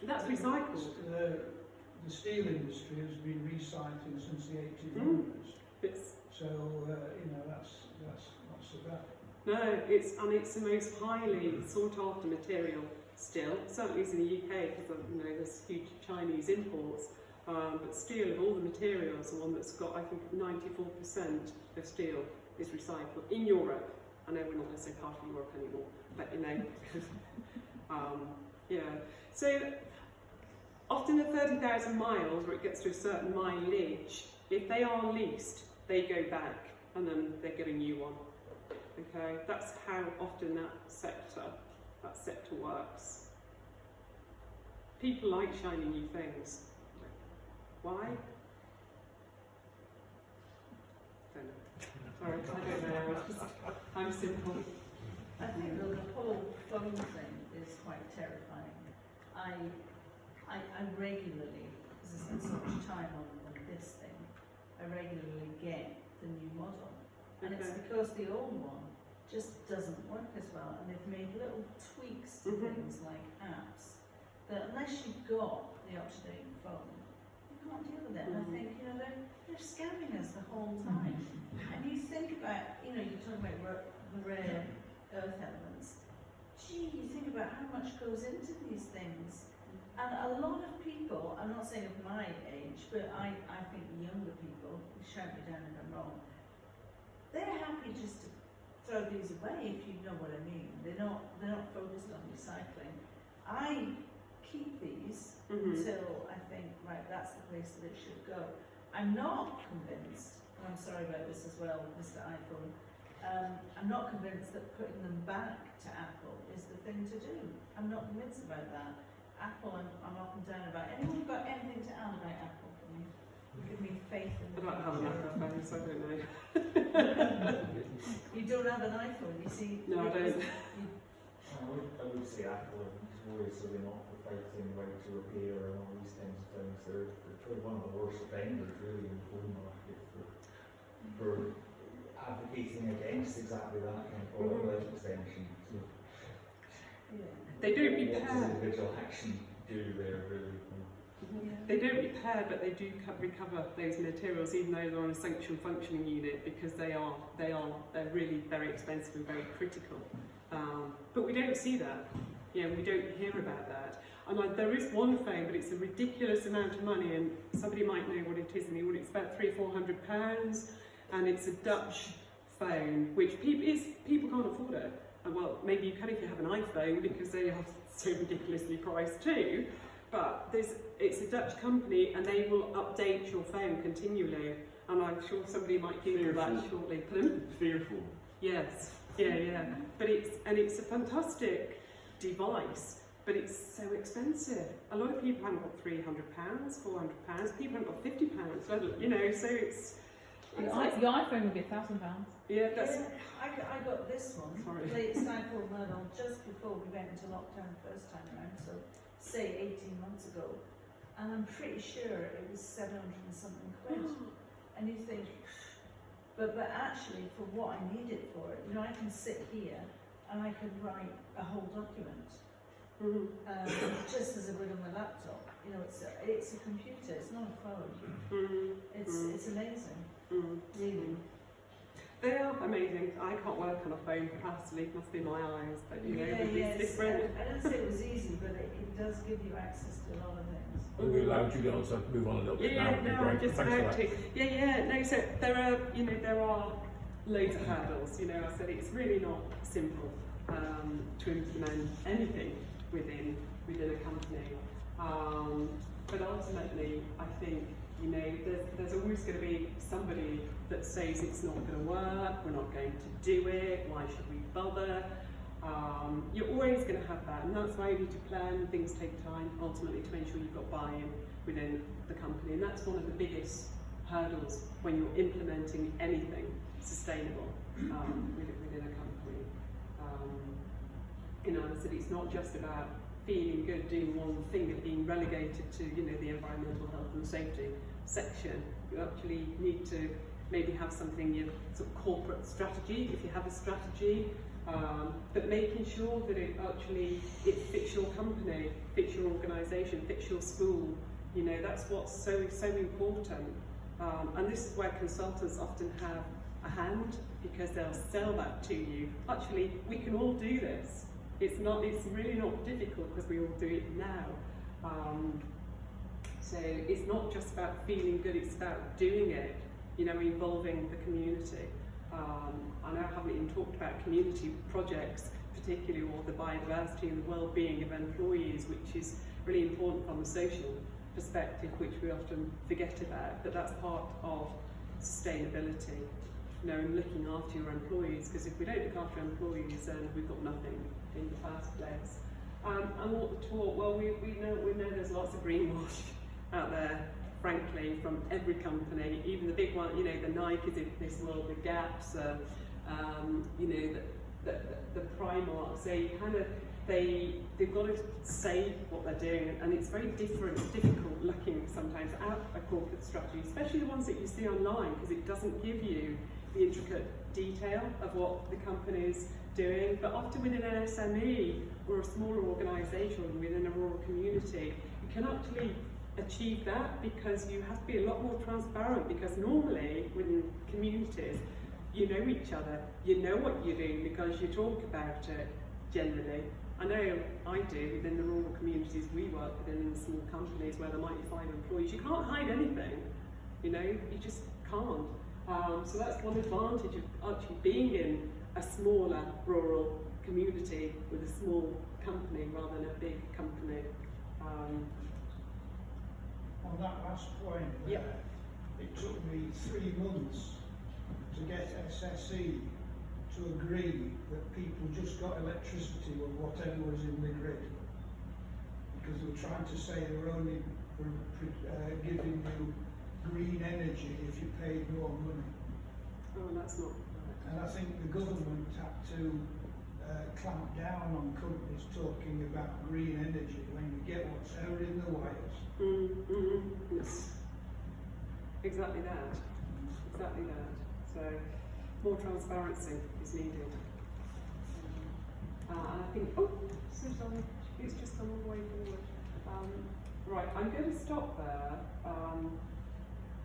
[SPEAKER 2] That's recycled.
[SPEAKER 5] the steel industry has been recycling since the 1800s.
[SPEAKER 2] It's
[SPEAKER 5] So that's not so bad.
[SPEAKER 2] no, it's the most highly sought after material still. Certainly is in the UK because there's huge Chinese imports. But steel, of all the materials, the one that's got, I think, 94% of steel is recycled in Europe. I know we're not necessarily part of Europe anymore, but yeah. So often at 30,000 miles, where it gets to a certain mileage, if they are leased, they go back and then they get a new one. Okay, that's how often that sector works. People like shiny new things. Why? Don't know. Sorry, I don't know. I'm simple.
[SPEAKER 3] I think the whole phone thing is quite terrifying. I regularly, because I spend so much time on this thing, I regularly get the new model. And it's
[SPEAKER 2] Okay.
[SPEAKER 3] because the old one just doesn't work as well. And they've made little tweaks to things like apps that unless you've got the up-to-date phone, you can't deal with it. And I think, they're scamming us the whole time. And you think about, you're talking about the rare earth elements. Gee, you think about how much goes into these things. And a lot of people, I'm not saying of my age, but I think younger people, shout me down if I'm wrong, they're happy just to throw these away, if you know what I mean. They're not focused on recycling. I keep these until I think, right, that's the place that it should go. I'm not convinced, and I'm sorry about this as well, Mr. iPhone, I'm not convinced that putting them back to Apple is the thing to do. I'm not convinced about that. Apple, I'm up and down about. Anyone got anything to add about Apple for me? Give me faith in
[SPEAKER 2] I
[SPEAKER 3] the
[SPEAKER 2] don't have an
[SPEAKER 3] future.
[SPEAKER 2] iPhone, so I don't know.
[SPEAKER 3] You don't have an iPhone, you see?
[SPEAKER 2] No, I don't.
[SPEAKER 6] I would say Apple is worried so they're not perfecting right to repair and all these kinds of things. They're probably one of the worst offenders really in the phone market for advocating against exactly that kind of product extension. So
[SPEAKER 3] Yeah.
[SPEAKER 2] They don't
[SPEAKER 6] what does
[SPEAKER 2] repair.
[SPEAKER 6] individual action do there really?
[SPEAKER 2] They don't repair, but they do recover those materials, even though they're on a sanctioned functioning unit, because they're really very expensive and very critical. But we don't see that. We don't hear about that. And there is one phone, but it's a ridiculous amount of money, and somebody might know what it is. And it's about £300-400, and it's a Dutch phone, which people can't afford it. And well, maybe you can if you have an iPhone, because they are so ridiculously priced too. But it's a Dutch company, and they will update your phone continually. And I'm sure somebody might Google that shortly. Pardon?
[SPEAKER 7] Fearful.
[SPEAKER 2] Yes, yeah. But it's a fantastic device, but it's so expensive. A lot of people haven't got £300, £400. People haven't got £50. So it's.
[SPEAKER 8] Your iPhone would be £1,000.
[SPEAKER 2] Yeah, that's.
[SPEAKER 3] I got this one,
[SPEAKER 2] Sorry.
[SPEAKER 3] late Stifle Myrtle, just before we went into lockdown the first time around, so say 18 months ago, and I'm pretty sure it was 700 and something quid. And you think, But actually, for what I need it for, you know, I can sit here and I can write a whole document, just as I would on my laptop. You know, it's a computer, it's not a phone. It's amazing, really.
[SPEAKER 2] They are amazing. I can't work on a phone personally, it must be my eyes, but you know, it's different.
[SPEAKER 3] I don't say it was easy, but it does give you access to a lot of things.
[SPEAKER 1] We allow Julieanna to move on a little bit now.
[SPEAKER 2] Yeah, no, I'm just
[SPEAKER 1] Thanks for
[SPEAKER 2] about
[SPEAKER 1] that.
[SPEAKER 2] to. No, so there are loads of hurdles. You know, I said it's really not simple to implement anything within a company. But ultimately, I think, you know, there's always going to be somebody that says it's not going to work, we're not going to do it, why should we bother? You're always going to have that, and that's why you need to plan. Things take time, ultimately, to make sure you've got buy-in within the company, and that's one of the biggest hurdles when you're implementing anything sustainable within a company. You know, I said it's not just about feeling good doing one thing and being relegated to, you know, the environmental health and safety section. You actually need to maybe have something in your sort of corporate strategy, if you have a strategy, but making sure that it fits your company, fits your organisation, fits your school. You know, that's what's so important. And this is where consultants often have a hand, because they'll sell that to you. Actually, we can all do this. It's really not difficult, because we all do it now. So it's not just about feeling good, it's about doing it, you know, involving the community. I know I haven't even talked about community projects, particularly, or the biodiversity and the well-being of employees, which is really important from a social perspective, which we often forget about, but that's part of sustainability. You know, and looking after your employees, because if we don't look after employees, then we've got nothing in the first place. And what the talk, well, we know there's lots of greenwash out there, frankly, from every company, even the big one, you know, the Nikes of this world, the Gaps, you know, the Primarks, they've got to say what they're doing, and it's very difficult looking sometimes at a corporate strategy, especially the ones that you see online, because it doesn't give you the intricate detail of what the company is doing. But often within an SME or a smaller organisation within a rural community, you can actually achieve that, because you have to be a lot more transparent, because normally within communities you know each other, you know what you're doing, because you talk about it generally. I know I do within the rural communities we work within, in small companies where there might be 5 employees. You can't hide anything, you know, you just can't. So that's one advantage of actually being in a smaller rural community with a small company rather than a big company.
[SPEAKER 5] On that last point, it took me 3 months to get SSE to agree that people just got electricity with whatever was in the grid, because they were trying to say they were only giving you green energy if you paid more money.
[SPEAKER 2] Oh, that's not right.
[SPEAKER 5] And I think the government had to clamp down on companies talking about green energy when you get whatever in the wires.
[SPEAKER 2] Yes. Exactly that. Exactly that. So more transparency is needed. And I think, Susan, it's just come all the way forward. Right, I'm going to stop there,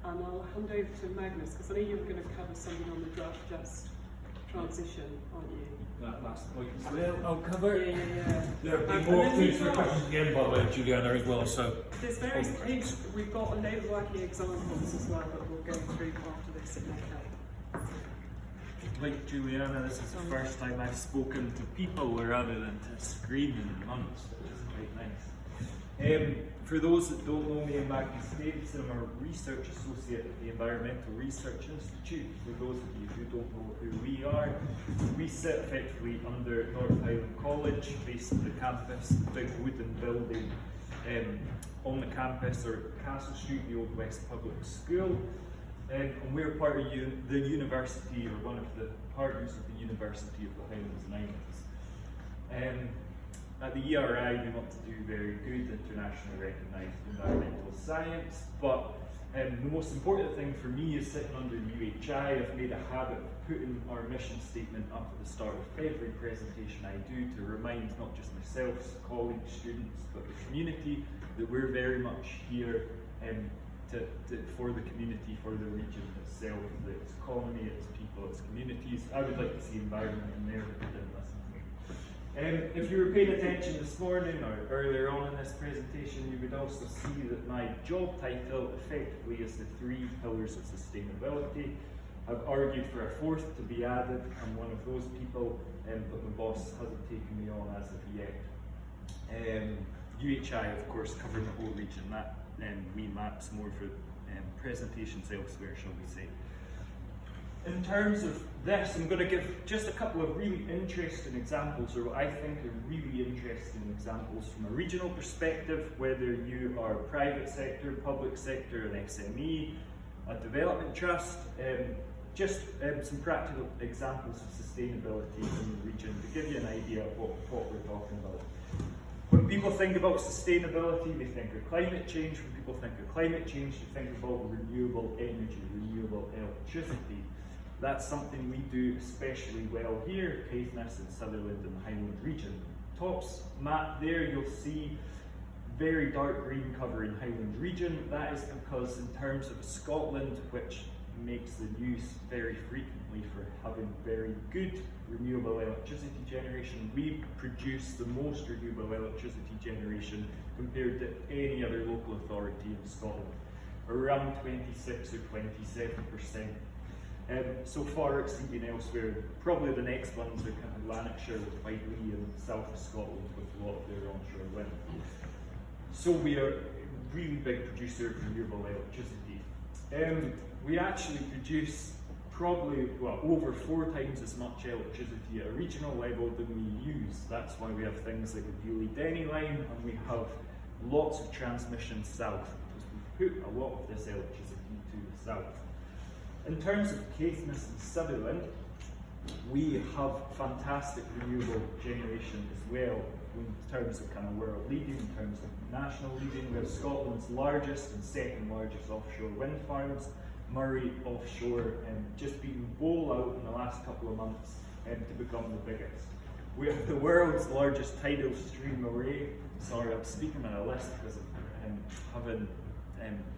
[SPEAKER 2] and I'll hand over to Magnus, because I know you were going to cover something on the draft just transition, aren't you?
[SPEAKER 7] That last point as well, I'll cover.
[SPEAKER 2] Yeah.
[SPEAKER 1] There'll be more opportunities for questions again, by the way, Julieanna, as well. So
[SPEAKER 2] There's various things, we've got a load of working examples as well that we'll go through after this, okay?
[SPEAKER 7] Like Julieanna, this is the first time I've spoken to people rather than to a screen in months, which is quite nice. For those that don't know me, I'm Magnus Davidson. I'm a research associate at the Environmental Research Institute. For those of you who don't know who we are, we sit effectively under North Highland College, based on the campus, the big wooden building on the campus, or Castle Street, the Old West Public School. And we're part of the university, or one of the partners of the University of the Highlands and Islands. At the ERI, we want to do very good, internationally recognised environmental science, but The most important thing for me is sitting under UHI. I've made a habit of putting our mission statement up at the start of every presentation I do to remind not just myself, colleagues, students, but the community that we're very much here for the community, for the region itself, its economy, its people, its communities. I would like to see environment in there, but they didn't listen to me. If you were paying attention this morning or earlier on in this presentation, you would also see that my job title effectively is the 3 pillars of sustainability. I've argued for a 4th to be added. I'm one of those people, but my boss hasn't taken me on as of yet. UHI, of course, covering the whole region. That we maps more for presentations elsewhere, shall we say. In terms of this, I'm going to give just a couple of really interesting examples, or what I think are really interesting examples from a regional perspective, whether you are private sector, public sector, an SME, a development trust, some practical examples of sustainability in the region to give you an idea of what we're talking about. When people think about sustainability, they think of climate change. When people think of climate change, they think about renewable energy, renewable electricity. That's something we do especially well here, Caithness and Sutherland and the Highland region. Top's map there, you'll see very dark green covering Highland region. That is because in terms of Scotland, which makes the news very frequently for having very good renewable electricity generation, we produce the most renewable electricity generation compared to any other local authority in Scotland, around 26 or 27%. So far exceeding elsewhere. Probably the next ones are kind of Lanarkshire with Whiteley and south of Scotland with a lot of their onshore wind. So we are a really big producer of renewable electricity. We actually produce probably over 4 times as much electricity at a regional level than we use. That's why we have things like the Beauly-Denny line, and we have lots of transmission south, because we put a lot of this electricity to the south. In terms of Caithness and Sutherland, we have fantastic renewable generation as well, in terms of kind of world leading, in terms of national leading. We have Scotland's largest and 2nd largest offshore wind farms, Murray offshore, and just beaten Bowl out in the last couple of months to become the biggest. We have the world's largest tidal stream array. Sorry, I'm speaking on a list because of having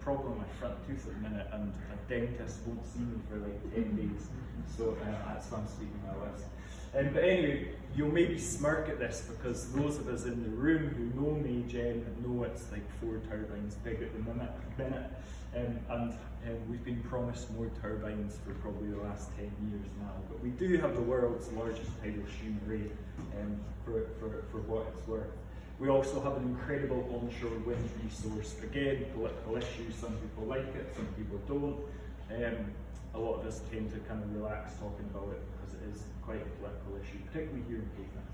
[SPEAKER 7] problem with my front tooth at the minute, and a dentist won't see me for like 10 days, so that's why I'm speaking on a list. But anyway, you'll maybe smirk at this because those of us in the room who know me, Jen, know it's like 4 turbines big at the minute, and we've been promised more turbines for probably the last 10 years now. But we do have the world's largest tidal stream array for what it's worth. We also have an incredible onshore wind resource. Again, political issues, some people like it, some people don't. A lot of us tend to kind of relax talking about it because it is quite a political issue, particularly here in Caithness.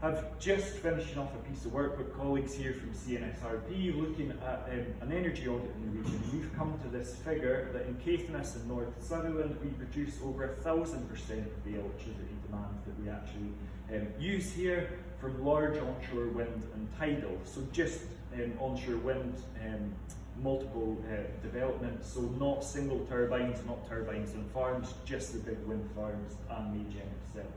[SPEAKER 7] I've just finished off a piece of work with colleagues here from CNSRP looking at an energy audit in the region. We've come to this figure that in Caithness and North Sutherland we produce over 1,000% of the electricity demand that we actually use here from large onshore wind and tidal. So just onshore wind, multiple developments, so not single turbines, not turbines on farms, just the big wind farms and Maygen itself.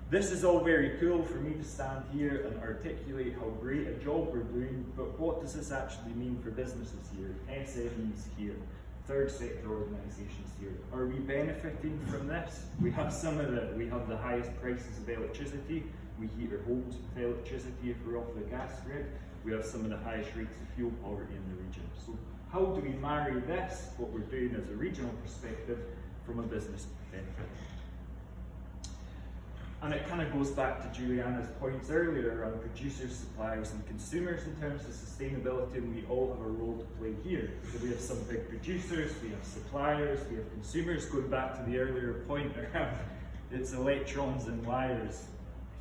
[SPEAKER 7] This is all very cool for me to stand here and articulate how great a job we're doing, but what does this actually mean for businesses here, SMEs here, third sector organisations here? Are we benefiting from this? We have we have the highest prices of electricity. We heat our homes with electricity if we're off the gas grid. We have some of the highest rates of fuel poverty in the region. So how do we marry this, what we're doing as a regional perspective, from a business benefit? And it kind of goes back to Julieanna's points earlier around producers, suppliers and consumers in terms of sustainability, and we all have a role to play here. So we have some big producers, we have suppliers, we have consumers, going back to the earlier point around it's electrons and wires.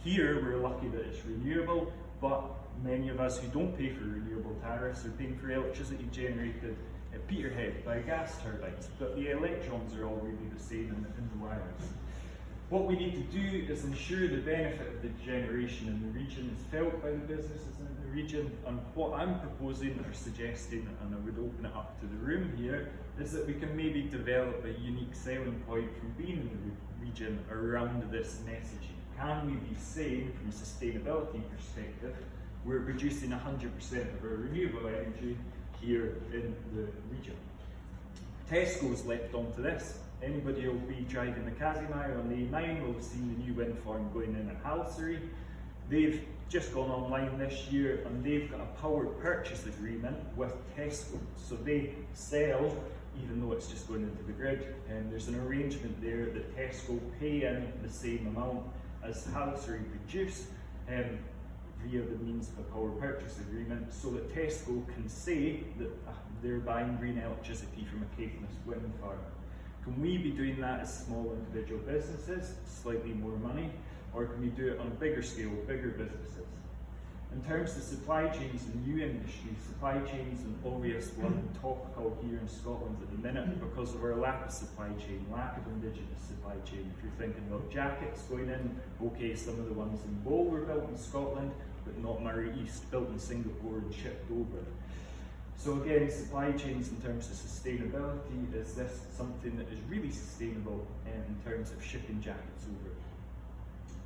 [SPEAKER 7] Here we're lucky that it's renewable, but many of us who don't pay for renewable tariffs are paying for electricity generated at Peterhead by gas turbines, but the electrons are all really the same in the wires. What we need to do is ensure the benefit of the generation in the region is felt by the businesses in the region, and what I'm proposing or suggesting, and I would open it up to the room here, is that we can maybe develop a unique selling point from being in the region around this messaging. Can we be saying, from a sustainability perspective, we're producing 100% of our renewable energy here in the region? Tesco's leapt onto this. Anybody who'll be driving the Casimir on the A9 will have seen the new wind farm going in at Halsery. They've just gone online this year and they've got a power purchase agreement with Tesco. So they sell, even though it's just going into the grid, and there's an arrangement there that Tesco pay in the same amount as Halsery produce via the means of a power purchase agreement, so that Tesco can say that they're buying green electricity from a Caithness wind farm. Can we be doing that as small individual businesses, slightly more money, or can we do it on a bigger scale, bigger businesses? In terms of supply chains and new industries, supply chains an obvious one, topical here in Scotland at the minute because of our lack of supply chain, lack of indigenous supply chain. If you're thinking about jackets going in, okay, some of the ones in Bow were built in Scotland, but not Murray East, built in Singapore and shipped over. So again, supply chains in terms of sustainability, is this something that is really sustainable in terms of shipping jackets over?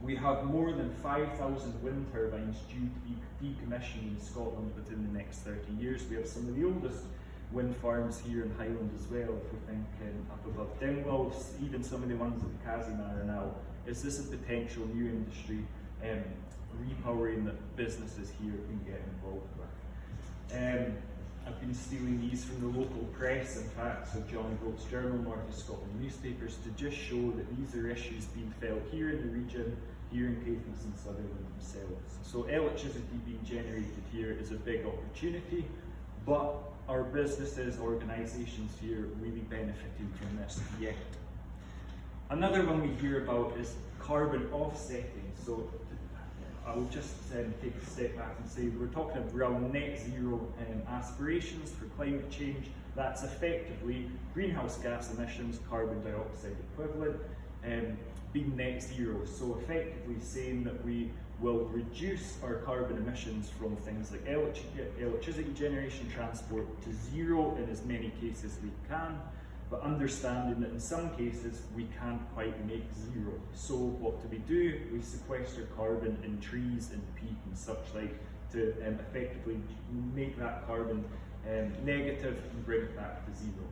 [SPEAKER 7] We have more than 5,000 wind turbines due to be decommissioned in Scotland within the next 30 years. We have some of the oldest wind farms here in Highland as well, if we think up above Dingwall, even some of the ones at the Casimir now. Is this a potential new industry repowering that businesses here can get involved with? I've been stealing these from the local press, in fact, so John Groat's Journal, North of Scotland newspapers, to just show that these are issues being felt here in the region, here in Caithness and Sutherland themselves. So electricity being generated here is a big opportunity, but our businesses, organisations here really benefiting from this yet. Another one we hear about is carbon offsetting. So I'll just take a step back and say we're talking around net zero aspirations for climate change. That's effectively greenhouse gas emissions, carbon dioxide equivalent, being net zero. So effectively saying that we will reduce our carbon emissions from things like electricity generation, transport to zero in as many cases we can, but understanding that in some cases we can't quite make zero. So what do? We sequester carbon in trees and peat and such like to effectively make that carbon negative and bring it back to zero.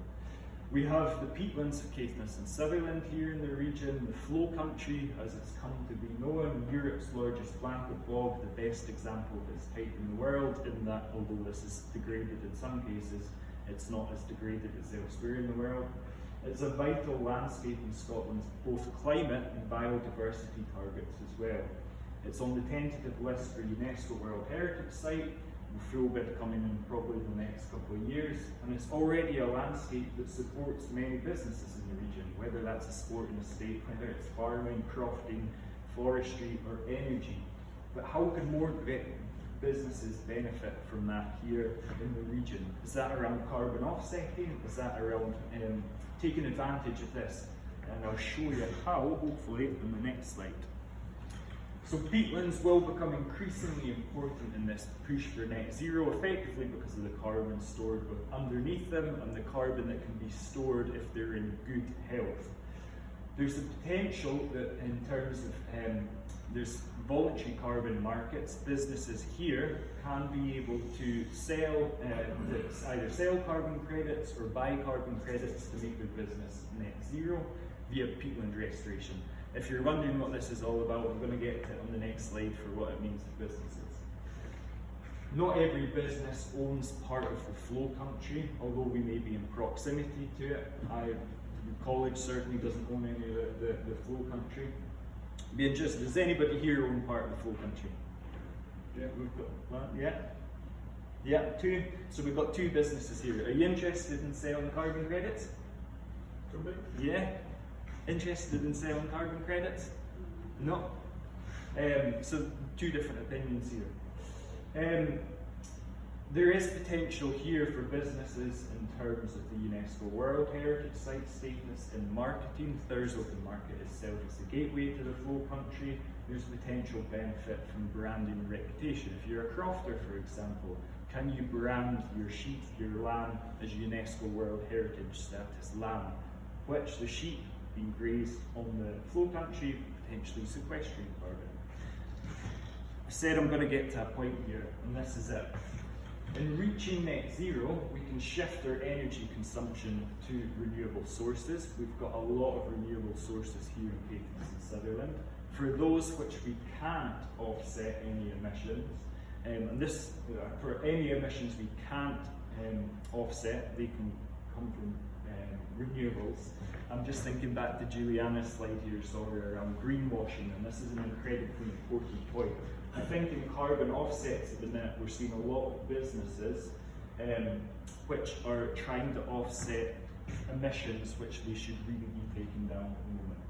[SPEAKER 7] We have the peatlands of Caithness and Sutherland here in the region, the flow country as it's come to be known, Europe's largest blanket bog, the best example of its type in the world, in that although this is degraded in some cases, it's not as degraded as elsewhere in the world. It's a vital landscape in Scotland's both climate and biodiversity targets as well. It's on the tentative list for UNESCO World Heritage Site, with full bid coming in probably in the next couple of years, and it's already a landscape that supports many businesses in the region, whether that's a sporting estate, whether it's farming, crofting, forestry or energy. But how can more businesses benefit from that here in the region? Is that around carbon offsetting? Is that around taking advantage of this? And I'll show you how, hopefully, in the next slide. So peatlands will become increasingly important in this push for net zero, effectively because of the carbon stored underneath them and the carbon that can be stored if they're in good health. There's the potential that in terms of there's voluntary carbon markets, businesses here can be able to sell, either sell carbon credits or buy carbon credits to make their business net zero via peatland restoration. If you're wondering what this is all about, I'm going to get to it on the next slide for what it means to businesses. Not every business owns part of the flow country, although we may be in proximity to it. The college certainly doesn't own any of the flow country. Be interested, does anybody here own part of the flow country? Yeah, we've got one, yeah, two. So we've got two businesses here. Are you interested in selling carbon credits?
[SPEAKER 1] Could be.
[SPEAKER 7] Yeah. Interested in selling carbon credits? No. So two different opinions here. There is potential here for businesses in terms of the UNESCO World Heritage Site status in marketing. Thurso can market itself as the gateway to the flow country. There's potential benefit from branding and reputation. If you're a crofter, for example, can you brand your sheep, your lamb, as UNESCO World Heritage status lamb, which the sheep being grazed on the flow country, potentially sequestering carbon. I said I'm going to get to a point here, and this is it. In reaching net zero, we can shift our energy consumption to renewable sources. We've got a lot of renewable sources here in Caithness and Sutherland. For those which we can't offset any emissions, and this, for any emissions we can't offset, they can come from renewables. I'm just thinking back to Julieanna's slide here, sorry, around greenwashing, and this is an incredibly important point. I think in carbon offsets at the minute, we're seeing a lot of businesses which are trying to offset emissions which they should really be taking down at the moment.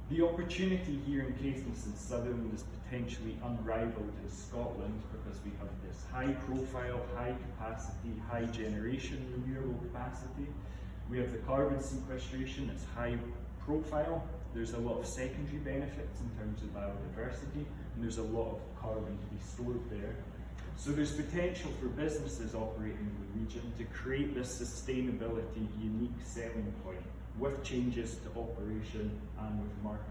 [SPEAKER 7] The opportunity here in Caithness and Sutherland is potentially unrivaled in Scotland because we have this high profile, high capacity, high generation renewable capacity. We have the carbon sequestration, it's high profile. There's a lot of secondary benefits in terms of biodiversity, and there's a lot of carbon to be stored there. So there's potential for businesses operating in the region to create this sustainability unique selling point with changes to operation and with marketing.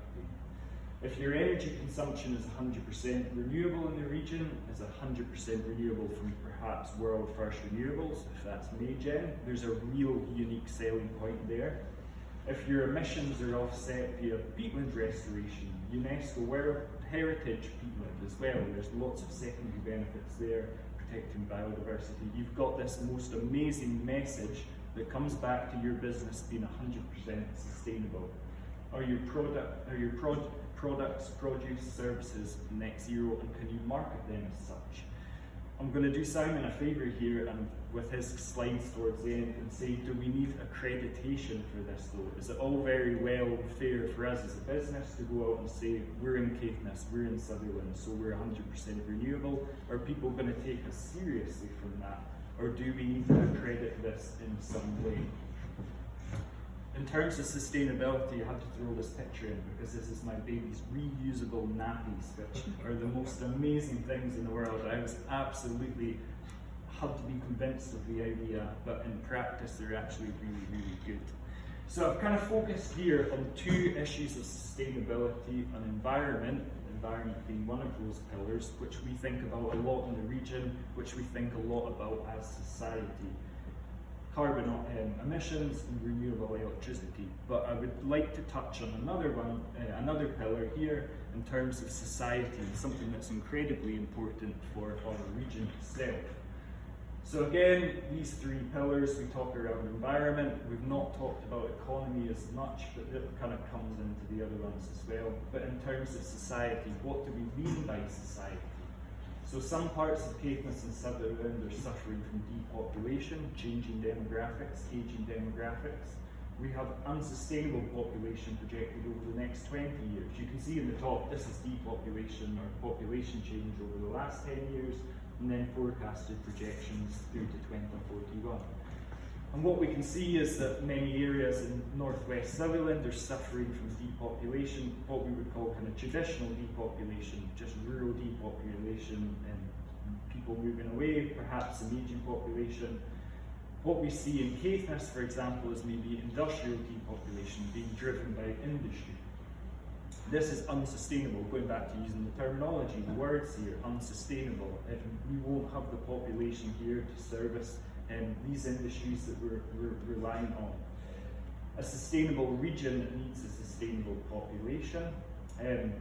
[SPEAKER 7] If your energy consumption is 100% renewable in the region, is 100% renewable from perhaps world first renewables, if that's Maygen, there's a real unique selling point there. If your emissions are offset via peatland restoration, UNESCO World Heritage peatland as well, there's lots of secondary benefits there, protecting biodiversity. You've got this most amazing message that comes back to your business being 100% sustainable. Are your products, produce, services net zero, and can you market them as such? I'm going to do Simon a favour here and with his slides towards the end and say, do we need accreditation for this though? Is it all very well and fair for us as a business to go out and say, we're in Caithness, we're in Sutherland, so we're 100% renewable? Are people going to take us seriously from that? Or do we need to accredit this in some way? In terms of sustainability, I have to throw this picture in because this is my baby's reusable nappies, which are the most amazing things in the world. I was absolutely had to be convinced of the idea, but in practice they're actually really, really good. So I've kind of focused here on two issues of sustainability and environment being one of those pillars, which we think about a lot in the region, which we think a lot about as society. Carbon emissions and renewable electricity. But I would like to touch on another one, another pillar here in terms of society, and something that's incredibly important for our region itself. So again, these three pillars, we talk around environment. We've not talked about economy as much, but it kind of comes into the other ones as well. But in terms of society, what do we mean by society? So some parts of Caithness and Sutherland are suffering from depopulation, changing demographics, aging demographics. We have unsustainable population projected over the next 20 years. You can see in the top, this is depopulation or population change over the last 10 years, and then forecasted projections through to 2041. And what we can see is that many areas in northwest Sutherland are suffering from depopulation, what we would call kind of traditional depopulation, just rural depopulation and people moving away, perhaps an aging population. What we see in Caithness, for example, is maybe industrial depopulation being driven by industry. This is unsustainable, going back to using the terminology, the words here, unsustainable. We won't have the population here to service these industries that we're relying on. A sustainable region needs a sustainable population. And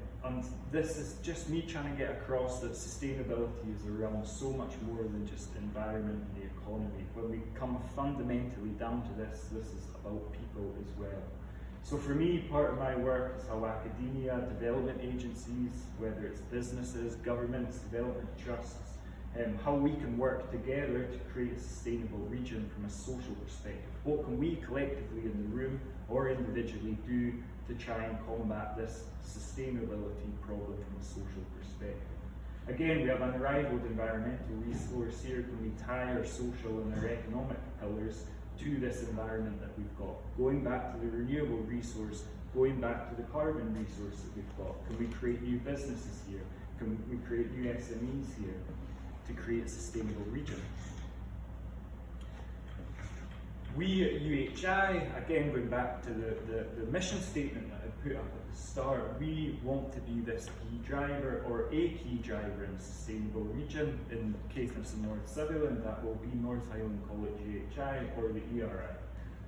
[SPEAKER 7] this is just me trying to get across that sustainability is around so much more than just environment and the economy. When we come fundamentally down to this, this is about people as well. So for me, part of my work is how academia, development agencies, whether it's businesses, governments, development trusts, how we can work together to create a sustainable region from a social perspective. What can we collectively in the room or individually do to try and combat this sustainability problem from a social perspective? Again, we have unrivaled environmental resource here. Can we tie our social and our economic pillars to this environment that we've got? Going back to the renewable resource, going back to the carbon resource that we've got. Can we create new businesses here? Can we create new SMEs here to create a sustainable region? We at UHI, again going back to the mission statement that I put up at the start, we want to be this key driver, or a key driver in a sustainable region. In Caithness and North Sutherland, that will be North Highland College UHI or the ERI.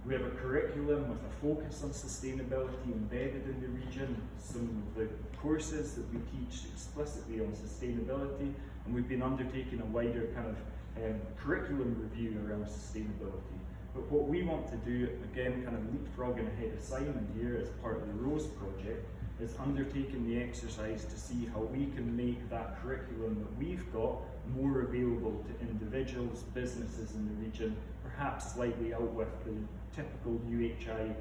[SPEAKER 7] We have a curriculum with a focus on sustainability embedded in the region. Some of the courses that we teach explicitly on sustainability, and we've been undertaking a wider kind of curriculum review around sustainability. But what we want to do, again, kind of leapfrogging ahead of Simon here as part of the ROSE project, is undertaking the exercise to see how we can make that curriculum that we've got more available to individuals, businesses in the region, perhaps slightly out with the typical UHI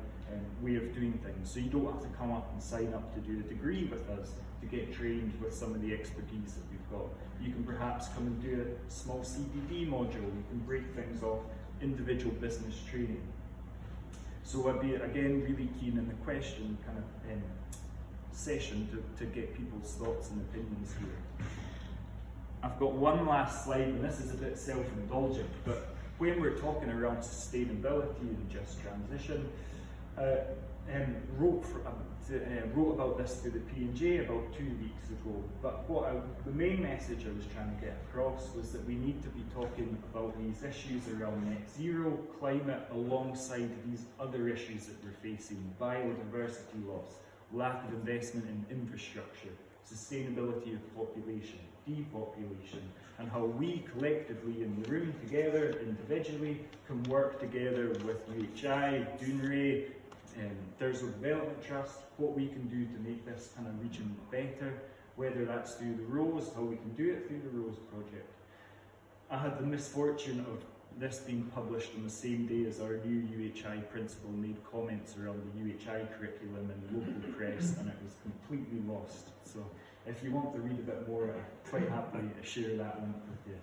[SPEAKER 7] way of doing things. So you don't have to come up and sign up to do a degree with us to get trained with some of the expertise that we've got. You can perhaps come and do a small CPD module. You can break things off individual business training. So I'd be, again, really keen in the question kind of session to get people's thoughts and opinions here. I've got one last slide, and this is a bit self-indulgent, but when we're talking around sustainability and just transition, wrote about this to the P&J about 2 weeks ago, but the main message I was trying to get across was that we need to be talking about these issues around net zero, climate, alongside these other issues that we're facing: biodiversity loss, lack of investment in infrastructure, sustainability of population, depopulation, and how we collectively in the room together, individually, can work together with UHI, Dunray, Thurso Development Trust, what we can do to make this kind of region better, whether that's through the ROSE, how we can do it through the ROSE project. I had the misfortune of this being published on the same day as our new UHI principal made comments around the UHI curriculum in the local press, and it was completely lost. So if you want to read a bit more, I'd quite happily share that link with you.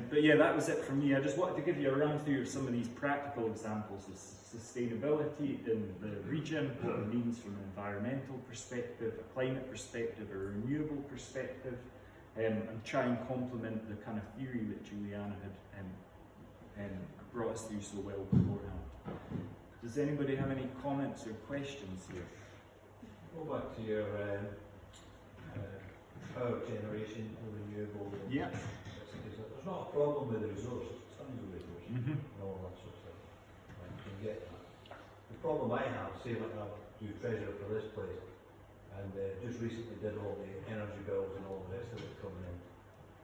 [SPEAKER 7] But yeah, that was it from me. I just wanted to give you a run through of some of these practical examples of sustainability in the region, what it means from an environmental perspective, a climate perspective, a renewable perspective, and try and complement the kind of theory that Julieanna had brought us through so well beforehand. Does anybody have any comments or questions here?
[SPEAKER 9] Go back to your power generation or renewable.
[SPEAKER 7] Yeah.
[SPEAKER 9] There's not a problem with the resource, there's tons of resources and all that sort of stuff. You can get that. The problem I have, say like I do treasurer for this place, and just recently did all the energy bills and all the rest of it coming in.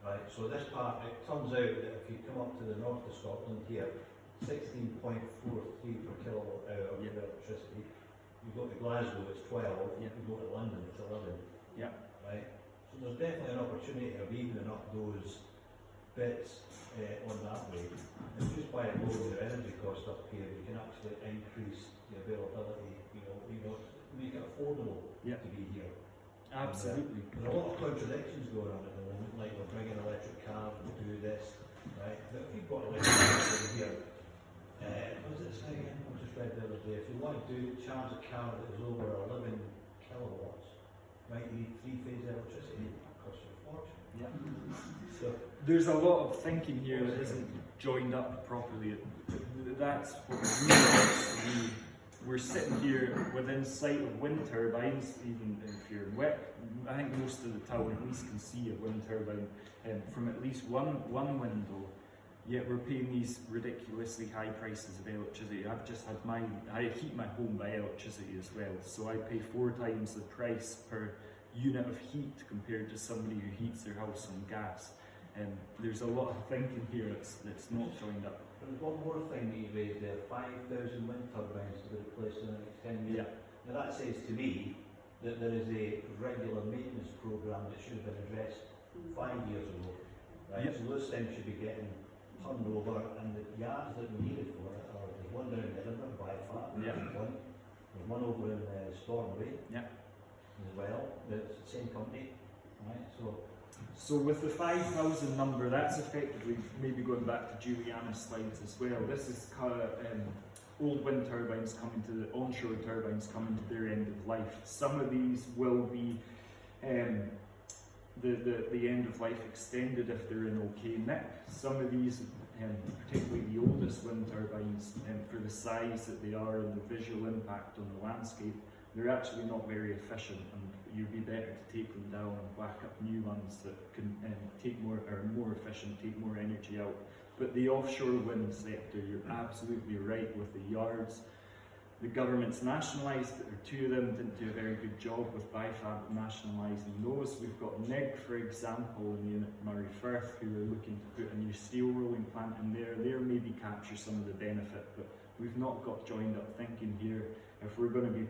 [SPEAKER 9] Right, so this part, it turns out that if you come up to the north of Scotland here, 16.43 per kilowatt hour of electricity. You go to Glasgow, it's 12. You go to London, it's 11.
[SPEAKER 7] Yeah.
[SPEAKER 9] Right? So there's definitely an opportunity of evening up those bits on that way. And just by lowering your energy cost up here, you can actually increase the availability, make it affordable to be here.
[SPEAKER 7] Absolutely.
[SPEAKER 9] And, there's a lot of contradictions going on at the moment, like we're bringing electric cars to do this, right? But if you've got electric cars over here, what was it saying again? I just read the other day, if you want to charge a car that is over 11 kilowatts, right, you need 3-phase electricity. That costs you a fortune.
[SPEAKER 7] Yeah.
[SPEAKER 9] So
[SPEAKER 7] there's a lot of thinking here that isn't joined up properly. That's what really we're sitting here within sight of wind turbines, even if you're wet. I think most of the town at least can see a wind turbine from at least one window. Yet we're paying these ridiculously high prices of electricity. I heat my home by electricity as well, so I pay 4 times the price per unit of heat compared to somebody who heats their house on gas. There's a lot of thinking here that's not joined up.
[SPEAKER 9] there's one more thing that you raised there, 5,000 wind turbines to be replaced in the next 10 years.
[SPEAKER 7] Yeah.
[SPEAKER 9] Now that says to me that there is a regular maintenance programme that should have been addressed 5 years ago. Right?
[SPEAKER 7] Yep.
[SPEAKER 9] So those things should be getting turned over, and the yards that we needed for it are there's one down in Edinburgh by far,
[SPEAKER 7] Yeah.
[SPEAKER 9] there's one over in Stornoway
[SPEAKER 7] Yeah.
[SPEAKER 9] as well, it's the same company. Right? So
[SPEAKER 7] So with the 5,000 number, that's effectively, maybe going back to Julieanna's slides as well, this is old wind turbines coming to the onshore turbines coming to their end of life. Some of these will be the end of life extended if they're in okay nick. Some of these, particularly the oldest wind turbines, for the size that they are and the visual impact on the landscape, they're actually not very efficient, and you'd be better to take them down and whack up new ones that can are more efficient, take more energy out. But the offshore wind sector, you're absolutely right with the yards. The government's nationalised, there are two of them, didn't do a very good job with BIFAB nationalising those. We've got NIG, for example, in Murray Firth, who are looking to put a new steel rolling plant in there. There maybe capture some of the benefit, but we've not got joined up thinking here. If we're going to be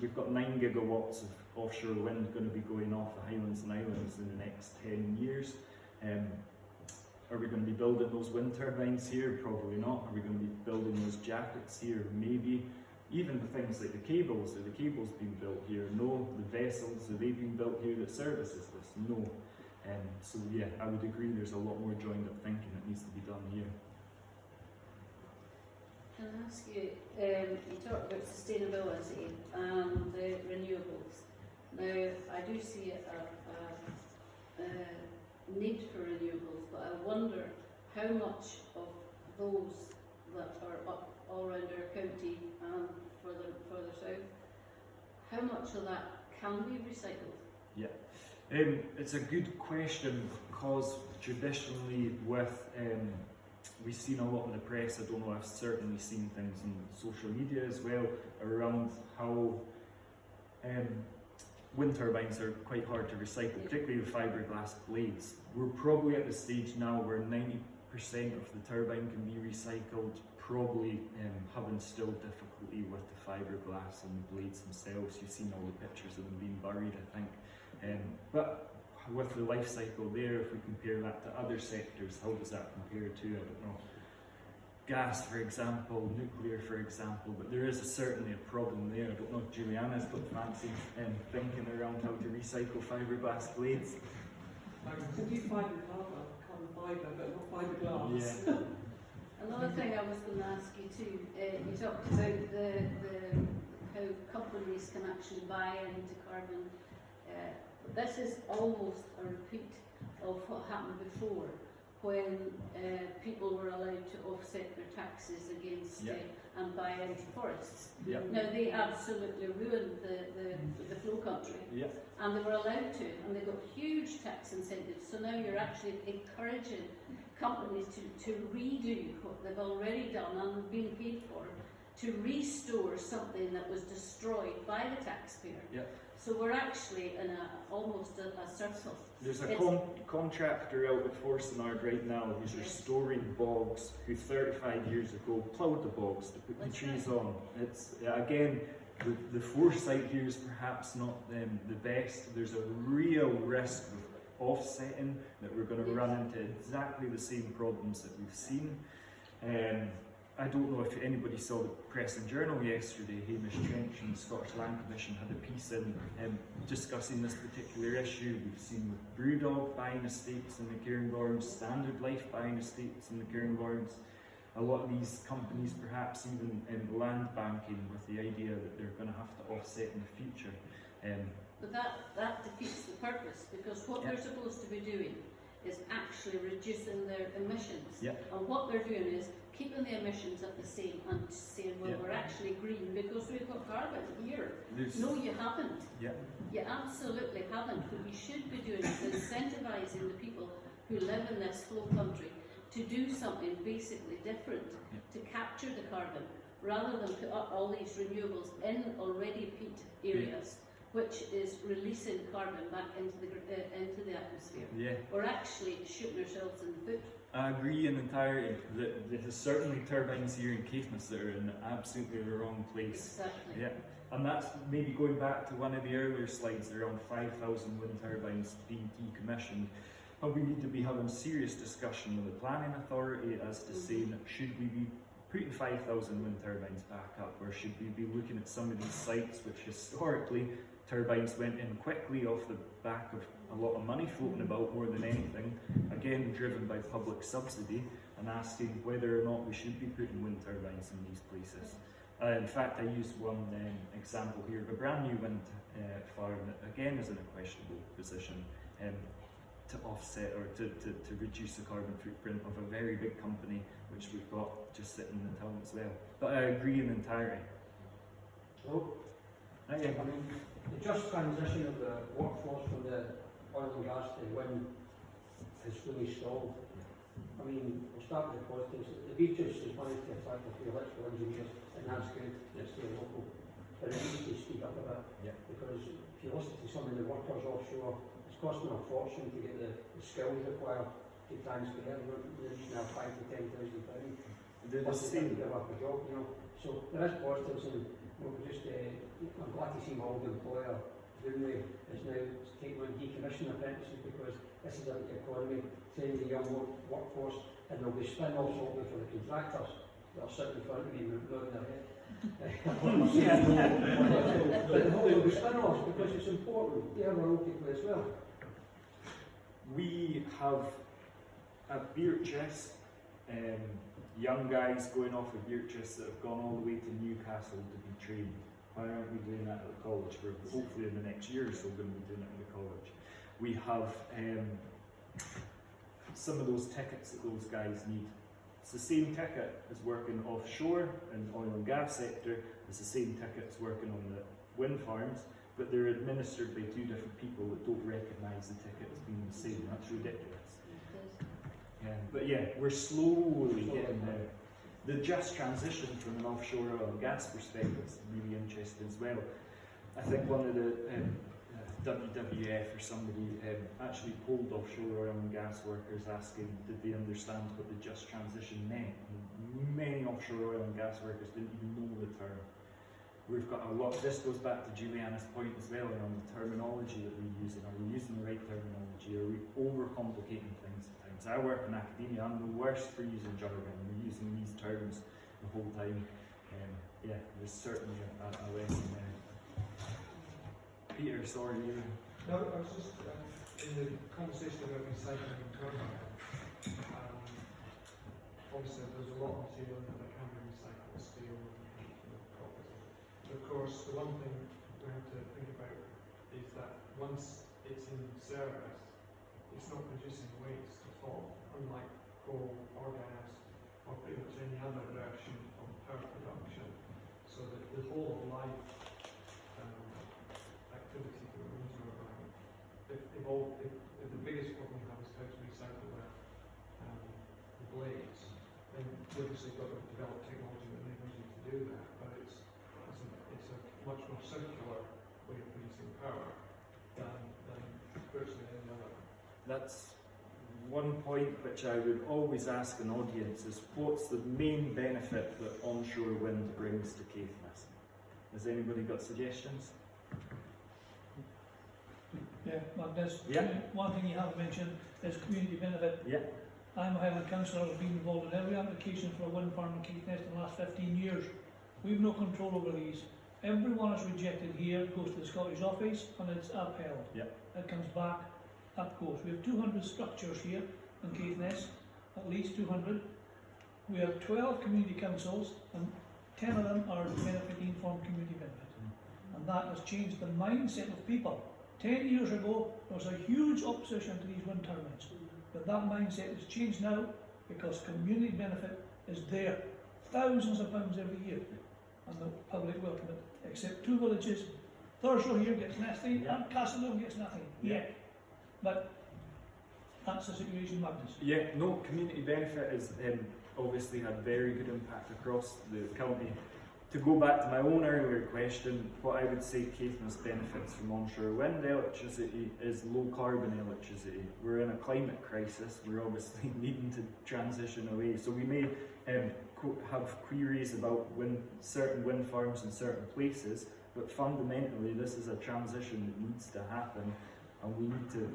[SPEAKER 7] we've got 9 gigawatts of offshore wind going to be going off the Highlands and Islands in the next 10 years. Are we going to be building those wind turbines here? Probably not. Are we going to be building those jackets here? Maybe. Even the things like the cables, are the cables being built here? No. The vessels, are they being built here that services this? No. So yeah, I would agree there's a lot more joined up thinking that needs to be done here.
[SPEAKER 3] Can I ask you, you talked about sustainability and the renewables. Now, I do see a need for renewables, but I wonder how much of those that are up all around our county and further south, how much of that can be recycled?
[SPEAKER 7] Yeah, it's a good question because traditionally we've seen a lot in the press, I don't know, I've certainly seen things on social media as well around how wind turbines are quite hard to recycle, particularly the fiberglass blades. We're probably at the stage now where 90% of the turbine can be recycled, probably having still difficulty with the fiberglass and the blades themselves. You've seen all the pictures of them being buried, I think. But with the life cycle there, if we compare that to other sectors, how does that compare to, I don't know, gas, for example, nuclear, for example, but there is certainly a problem there. I don't know if Julieanna's got fancy thinking around how to recycle fiberglass blades.
[SPEAKER 2] To do carbon fibre, but not fiberglass.
[SPEAKER 7] Yeah.
[SPEAKER 3] Another thing I was going to ask you too, you talked about how companies can actually buy into carbon. This is almost a repeat of what happened before, when people were allowed to offset their taxes against and buy into forests. Now they absolutely ruined the flow country, and they were allowed to, and they got huge tax incentives. So now you're actually encouraging companies to redo what they've already done and been paid for, to restore something that was destroyed by the taxpayer. So we're actually in almost a circle.
[SPEAKER 7] There's a contractor out at Forsenard right now who's restoring bogs, who 35 years ago ploughed the bogs to put the trees on. It's again, the foresight here is perhaps not the best. There's a real risk of offsetting that we're going to run into exactly the same problems that we've seen. I don't know if anybody saw the Press and Journal yesterday. Hamish Trench and the Scottish Land Commission had a piece in discussing this particular issue. We've seen with Brewdog buying estates in the Cairngorms, Standard Life buying estates in the Cairngorms. A lot of these companies perhaps even in land banking with the idea that they're going to have to offset in the future.
[SPEAKER 3] But that defeats the purpose, because what they're supposed to be doing is actually reducing their emissions. And what they're doing is keeping the emissions at the same and saying, well, we're actually green because we've got carbon here. No, you haven't. You absolutely haven't. What you should be doing is incentivising the people who live in this flow country to do something basically different, to capture the carbon, rather than put up all these renewables in already peat areas, which is releasing carbon back into the atmosphere. We're actually shooting ourselves in the foot.
[SPEAKER 7] I agree in entirety. There's certainly turbines here in Caithness that are in absolutely the wrong place.
[SPEAKER 3] Exactly.
[SPEAKER 7] And that's maybe going back to one of the earlier slides, around 5,000 wind turbines being decommissioned. And we need to be having serious discussion with the planning authority as to saying, should we be putting 5,000 wind turbines back up, or should we be looking at some of these sites which historically turbines went in quickly off the back of a lot of money floating about more than anything, again driven by public subsidy, and asking whether or not we should be putting wind turbines in these places. In fact, I used one example here of a brand new wind farm that again is in a questionable position to offset or to reduce the carbon footprint of a very big company, which we've got just sitting in the town as well. But I agree in entirety.
[SPEAKER 10] So, I mean, the just transition of the workforce from the oil and gas to wind is really stalled. I mean, we'll start with the positives. The beaches is managed to attract a few electrical engineers, and that's good. It's still local. But it needs to speed up a bit.
[SPEAKER 7] Yeah.
[SPEAKER 10] Because if you listen to some of the workers offshore, it's costing a fortune to get the skills required to transfer. They're using now £5,000 to £10,000.
[SPEAKER 7] They're the
[SPEAKER 10] Plus they
[SPEAKER 7] same.
[SPEAKER 10] give up a job, you know. So there is positives, and I'm glad to see my old employer doing is now taking on decommissioning apprentices, because this is a economy, training the young workforce, and there'll be spin-offs hopefully for the contractors that are sitting in front of me and nodding their head. But there'll be spin-offs because it's important. They have a role to play as well.
[SPEAKER 7] We have at Beerchess, young guys going off of Beerchess that have gone all the way to Newcastle to be trained. Why aren't we doing that at the college? We're hopefully in the next year or so going to be doing it at the college. We have some of those tickets that those guys need. It's the same ticket as working offshore in the oil and gas sector. It's the same tickets working on the wind farms, but they're administered by two different people that don't recognise the ticket as being the same. That's ridiculous. But yeah, we're slowly getting there. The just transition from an offshore oil and gas perspective is really interesting as well. I think one of the WWF or somebody actually polled offshore oil and gas workers asking did they understand what the just transition meant. And many offshore oil and gas workers didn't even know the term. We've got a lot, this goes back to Julieanna's point as well on the terminology that we're using. Are we using the right terminology? Are we overcomplicating things at times? I work in academia, I'm the worst for using jargon. We're using these terms the whole time. Yeah, there's certainly a lesson there. Peter, sorry, you.
[SPEAKER 11] No, I was just in the conversation about recycling and turbine. Obviously, there's a lot of material that can be recycled, steel and copper. But of course, the one thing we have to think about is that once it's in service, it's not producing waste at all, unlike coal or gas or pretty much any other version of power production. So that the whole of life activity for a wind turbine, if the biggest problem we have is how to recycle the blades, then we've obviously got to develop technology that enables you to do that, but it's a much more circular way of producing power than virtually any other.
[SPEAKER 7] That's one point which I would always ask an audience is what's the main benefit that onshore wind brings to Caithness? Has anybody got suggestions?
[SPEAKER 12] Yeah, Magnus.
[SPEAKER 7] Yeah.
[SPEAKER 12] One thing you haven't mentioned is community benefit.
[SPEAKER 7] Yeah.
[SPEAKER 12] I'm a Highland councillor, I've been involved in every application for a wind farm in Caithness in the last 15 years. We've no control over these. Every one is rejected here, goes to the Scottish office, and it's upheld.
[SPEAKER 7] Yeah.
[SPEAKER 12] It comes back, up goes. We have 200 structures here in Caithness, at least 200. We have 12 community councils, and 10 of them are benefiting from community benefit. And that has changed the mindset of people. 10 years ago, there was a huge opposition to these wind turbines. But that mindset has changed now because community benefit is there. Thousands of pounds every year. And the public welcome it. Except two villages. Thurso here gets nothing,
[SPEAKER 7] Yeah.
[SPEAKER 12] and Castledown gets nothing.
[SPEAKER 7] Yeah.
[SPEAKER 12] But that's the situation, Magnus.
[SPEAKER 7] Yeah, no, community benefit has obviously had very good impact across the county. To go back to my own earlier question, what I would say Caithness benefits from onshore wind electricity is low carbon electricity. We're in a climate crisis, we're obviously needing to transition away. So we may have queries about certain wind farms in certain places, but fundamentally this is a transition that needs to happen, and we need to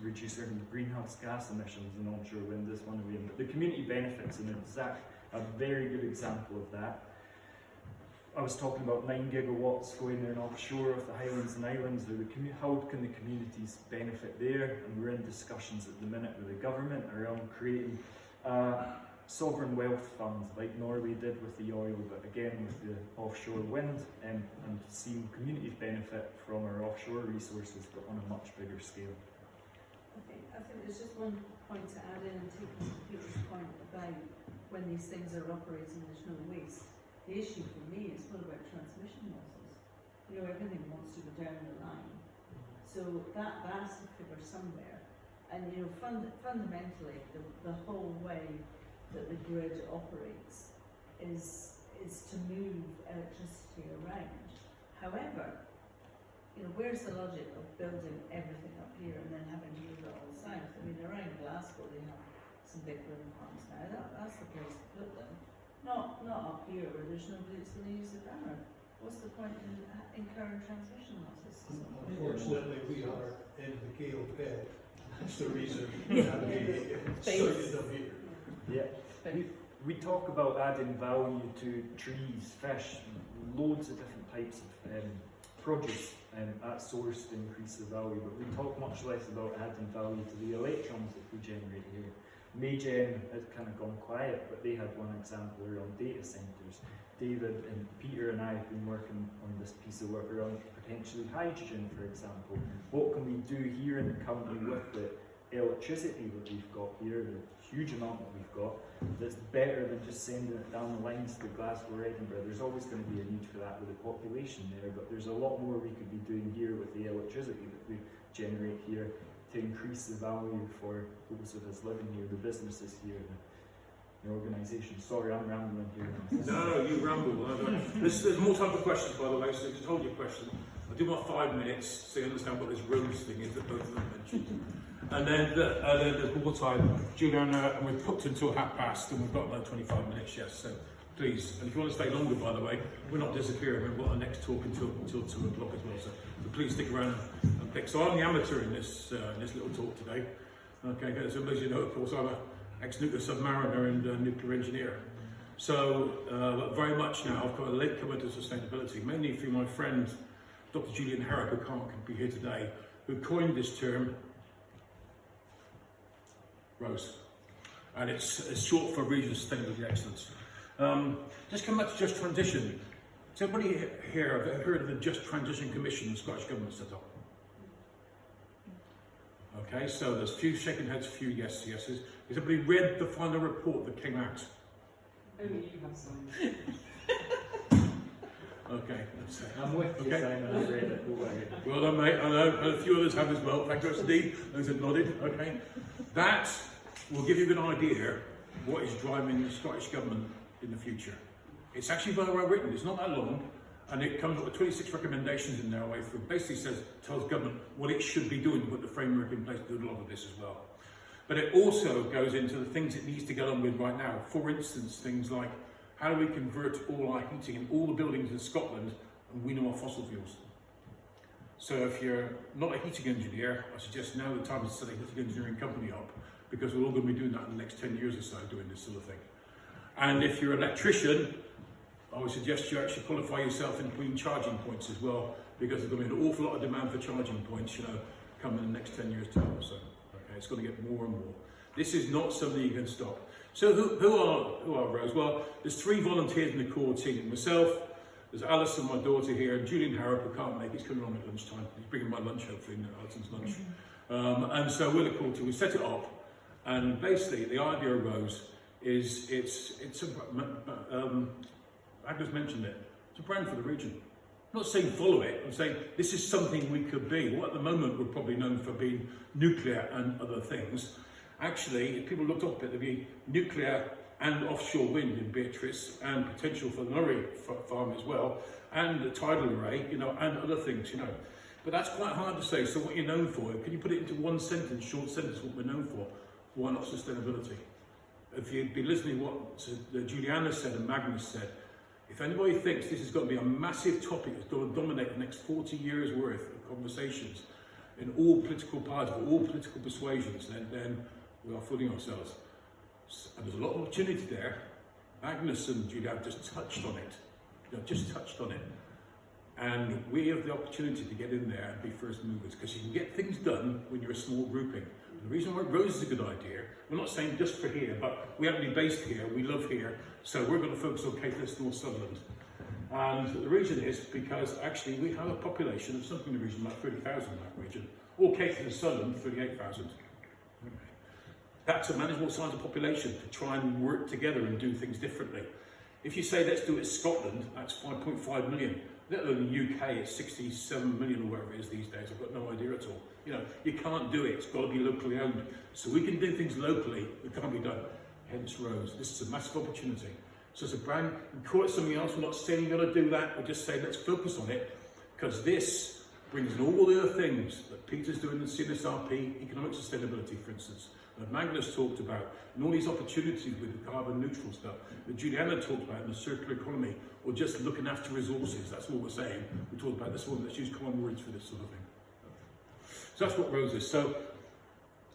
[SPEAKER 7] reduce our greenhouse gas emissions, and onshore wind is one way. But the community benefits a very good example of that. I was talking about 9 gigawatts going in offshore of the Highlands and Islands. How can the communities benefit there? And we're in discussions at the minute with the government around creating sovereign wealth funds like Norway did with the oil, but again with the offshore wind, and seeing communities benefit from our offshore resources, but on a much bigger scale.
[SPEAKER 3] I think there's just one point to add in, and taking Peter's point about when these things are operating, there's no waste. The issue for me is what about transmission losses? You know, everything wants to go down the line. So that has to figure somewhere. And you know, fundamentally, the whole way that the grid operates is to move electricity around. However, you know, where's the logic of building everything up here and then having to move it all south? I mean, around Glasgow they have some big wind farms now. That's the place to put them. Not up here where there's nobody that's going to use the power. What's the point in incurring transmission losses?
[SPEAKER 5] Unfortunately, we are in the Gale bed. That's the reason we started up here.
[SPEAKER 7] Yeah. We talk about adding value to trees, fish, loads of different types of produce at source to increase the value, but we talk much less about adding value to the electrons that we generate here. Maygen has kind of gone quiet, but they had one example around data centres. David and Peter and I have been working on this piece of work around potentially hydrogen, for example. What can we do here in the county with the electricity that we've got here, the huge amount that we've got, that's better than just sending it down the lines to Glasgow or Edinburgh? There's always going to be a need for that with the population there, but there's a lot more we could be doing here with the electricity that we generate here to increase the value for those of us living here, the businesses here, the organisation. Sorry, I'm rambling here.
[SPEAKER 1] No, you ramble. There's more time for questions, by the way, so just hold your question. I'll do my 5 minutes so you understand what this rose thing is that both of them mentioned. And then there's more time. Julieanna, and we've booked until past, and we've got about 25 minutes, yes, so please. And if you want to stay longer, by the way, we're not disappearing. We've got our next talk until 2 o'clock as well, so please stick around and pick. So I'm the amateur in this little talk today. Okay, as you know, of course, I'm an ex-nuclear submariner and nuclear engineer. So very much now, I've got a late commitment to sustainability, mainly through my friend, Dr. Julian Herrick, who can't be here today, who coined this term, ROSE, and it's short for Regional Sustainability Excellence. Just come back to Just Transition. Has everybody here have heard of the Just Transition Commission the Scottish Government set up? Okay, so there's few shaking heads, few yeses. Has everybody read the final report that came out?
[SPEAKER 2] Only you have signed.
[SPEAKER 7] Okay, I'm with you, Simon. I've read it.
[SPEAKER 1] Well done, mate. I know, and a few others have as well. Thank you, indeed. Those that nodded. Okay, that will give you an idea what is driving the Scottish Government in the future. It's actually very well written. It's not that long, and it comes up with 26 recommendations in there. Way through. Basically, tells government what it should be doing to put the framework in place to do a lot of this as well. But it also goes into the things it needs to get on with right now. For instance, things like how do we convert all our heating in all the buildings in Scotland and wean off fossil fuels? So if you're not a heating engineer, I suggest now the time to set a heating engineering company up, because we're all going to be doing that in the next 10 years or so, doing this sort of thing. And if you're an electrician, I would suggest you actually qualify yourself in green charging points as well, because there's going to be an awful lot of demand for charging points, coming in the next 10 years time or so. Okay, it's going to get more and more. This is not something you can stop. So who are Rose? Well, there's 3 volunteers in the core team. Myself, there's Alison, my daughter here, and Julian Harrop, who can't make it. He's coming on at lunchtime. He's bringing my lunch, hopefully, Alison's lunch. And so we're the core team. We set it up, and basically the idea of Rose is Magnus mentioned it. It's a brand for the region. I'm not saying follow it. I'm saying this is something we could be. Well, at the moment, we're probably known for being nuclear and other things. Actually, if people looked up at it, there'd be nuclear and offshore wind in Beatrice, and potential for the Norway farm as well, and the tidal array, and other things, But that's quite hard to say. So what you're known for, can you put it into one sentence, short sentence, what we're known for? Why not sustainability? If you'd be listening to what Julieanna said and Magnus said, if anybody thinks this is going to be a massive topic that's going to dominate the next 40 years worth of conversations in all political parties, all political persuasions, then we are fooling ourselves. And there's a lot of opportunity there. Magnus and Julia have just touched on it. just touched on it. And we have the opportunity to get in there and be first movers, because you can get things done when you're a small grouping. And the reason why Rose is a good idea, we're not saying just for here, but we happen to be based here, we love here, so we're going to focus on Caithness, North Sutherland. And the reason is because actually we have a population of something in the region, like 30,000 in that region, or Caithness, Sutherland, 38,000. That's a manageable size of population to try and work together and do things differently. If you say let's do it in Scotland, that's 5.5 million. Let alone the UK, it's 67 million or whatever it is these days. I've got no idea at all. You can't do it. It's got to be locally owned. So we can do things locally that can't be done. Hence Rose. This is a massive opportunity. So as a brand, we call it something else. We're not saying you've got to do that. We're just saying let's focus on it, because this brings in all the other things that Peter's doing in CNSRP, economic sustainability, for instance, that Magnus talked about, and all these opportunities with the carbon neutral stuff that Julieanna talked about in the circular economy, or just looking after resources. That's what we're saying. We talked about this one. Let's use common words for this sort of thing. So that's what Rose is. So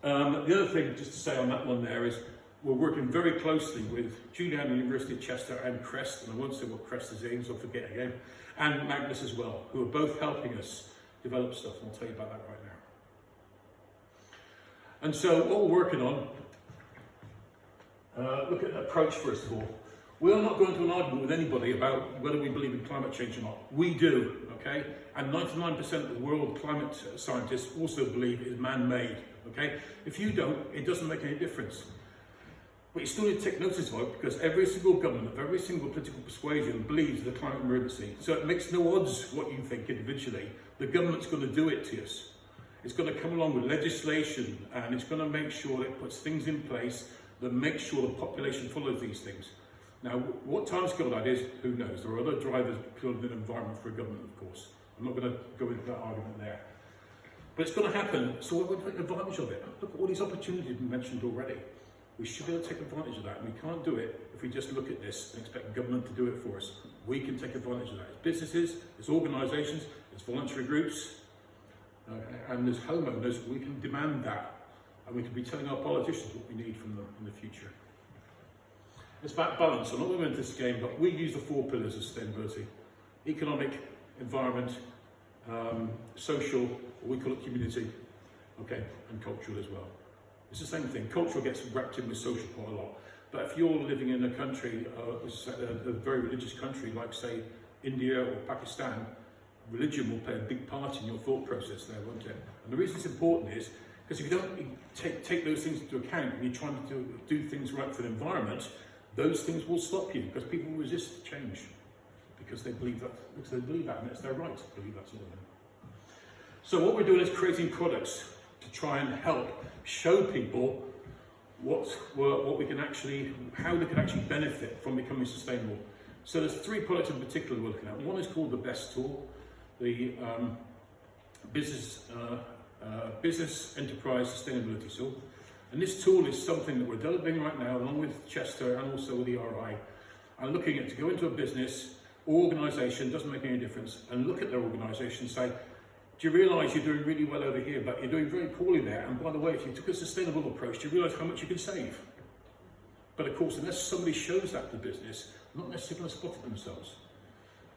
[SPEAKER 1] the other thing, just to say on that one there, is we're working very closely with Julieanna, University of Chester, and Crest, and I won't say what Crest's aims, I'll forget again, and Magnus as well, who are both helping us develop stuff, and I'll tell you about that right now. And so what we're working on, look at the approach first of all. We are not going to an argument with anybody about whether we believe in climate change or not. We do, okay? And 99% of the world climate scientists also believe it is man-made, okay? If you don't, it doesn't make any difference. But you still need to take notice of it, because every single government of every single political persuasion believes in the climate emergency. So it makes no odds what you think individually. The government's going to do it to us. It's going to come along with legislation, and it's going to make sure it puts things in place that make sure the population follows these things. Now, what timescale that is, who knows? There are other drivers beyond the environment for a government, of course. I'm not going to go into that argument there. But it's going to happen, so we're going to take advantage of it. Look at all these opportunities we mentioned already. We should be able to take advantage of that, and we can't do it if we just look at this and expect government to do it for us. We can take advantage of that. It's businesses, it's organisations, it's voluntary groups, and as homeowners, we can demand that, and we can be telling our politicians what we need from them in the future. It's about balance. I'm not going to go into this game, but we use the 4 pillars of sustainability: economic, environment, social, or we call it community, okay, and cultural as well. It's the same thing. Cultural gets wrapped in with social quite a lot. But if you're living in a country, a very religious country, like say India or Pakistan, religion will play a big part in your thought process there, won't it? And the reason it's important is because if you don't take those things into account and you're trying to do things right for the environment, those things will stop you, because people resist change because they believe that, and it's their right to believe that sort of thing. So what we're doing is creating products to try and help show people what we can actually, how they can actually benefit from becoming sustainable. So there's 3 products in particular we're looking at. One is called the BEST tool, the business enterprise sustainability tool. And this tool is something that we're developing right now, along with Chester and also with the RI. I'm looking at to go into a business or organisation, doesn't make any difference, and look at their organisation and say, do you realise you're doing really well over here, but you're doing very poorly there? And by the way, if you took a sustainable approach, do you realise how much you can save? But of course, unless somebody shows that to the business, not necessarily going to spot it themselves.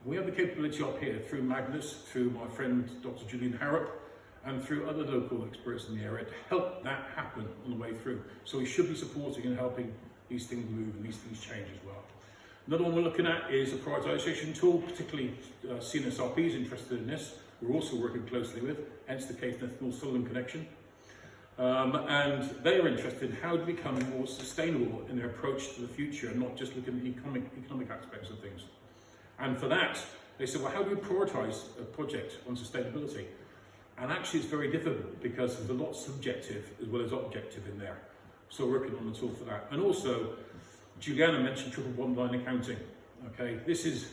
[SPEAKER 1] We have the capability up here through Magnus, through my friend Dr. Julian Harrop, and through other local experts in the area to help that happen on the way through. So we should be supporting and helping these things move and these things change as well. Another one we're looking at is a prioritisation tool, particularly CNSRP is interested in this. We're also working closely with, hence the Caithness North Sutherland connection. And they are interested in how to become more sustainable in their approach to the future and not just look at the economic aspects of things. And for that, they said, well, how do we prioritise a project on sustainability? And actually it's very difficult because there's a lot subjective as well as objective in there. So we're working on the tool for that. And also, Julieanna mentioned triple bottom line accounting. Okay, this is,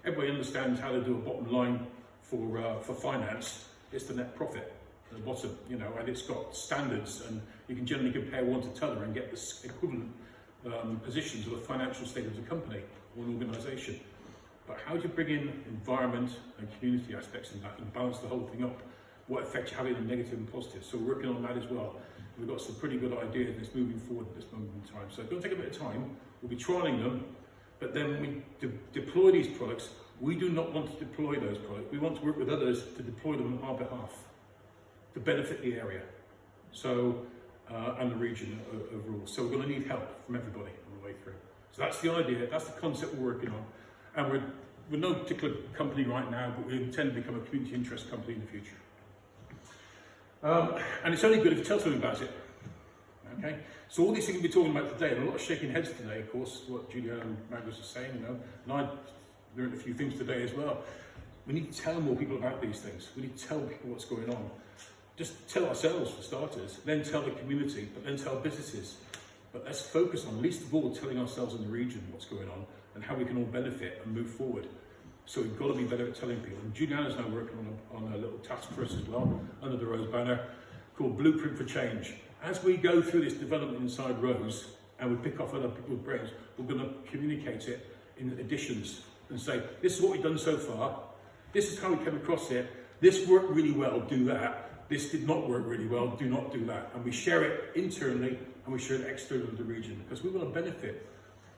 [SPEAKER 1] everybody understands how to do a bottom line for finance. It's the net profit at the bottom, and it's got standards, and you can generally compare one to t'other and get the equivalent positions of the financial state of the company or an organisation. But how do you bring in environment and community aspects in that and balance the whole thing up? What effect you have in negative and positive? So we're working on that as well. We've got some pretty good ideas and it's moving forward at this moment in time. So it's going to take a bit of time. We'll be trialling them, but then when we deploy these products, We do not want to deploy those products. We want to work with others to deploy them on our behalf, to benefit the area, so and the region overall. So we're going to need help from everybody on the way through. So that's the idea, that's the concept we're working on. And we're no particular company right now, but we intend to become a community interest company in the future. And it's only good if you tell someone about it. Okay? So all these things we're talking about today, and a lot of shaking heads today, of course, what Julieanna and Magnus are saying, you know, and I learned a few things today as well. We need to tell more people about these things. We need to tell people what's going on. Just tell ourselves for starters, then tell the community, but then tell businesses. But let's focus on, least of all, telling ourselves in the region what's going on and how we can all benefit and move forward. So we've got to be better at telling people. And Julieanna's now working on a little task force as well, under the Rose banner, called Blueprint for Change. As we go through this development inside Rose, and we pick off other people's brains, we're going to communicate it in additions and say, this is what we've done so far, this is how we came across it, this worked really well, do that, this did not work really well, do not do that. And we share it internally and we share it externally with the region, because we want to benefit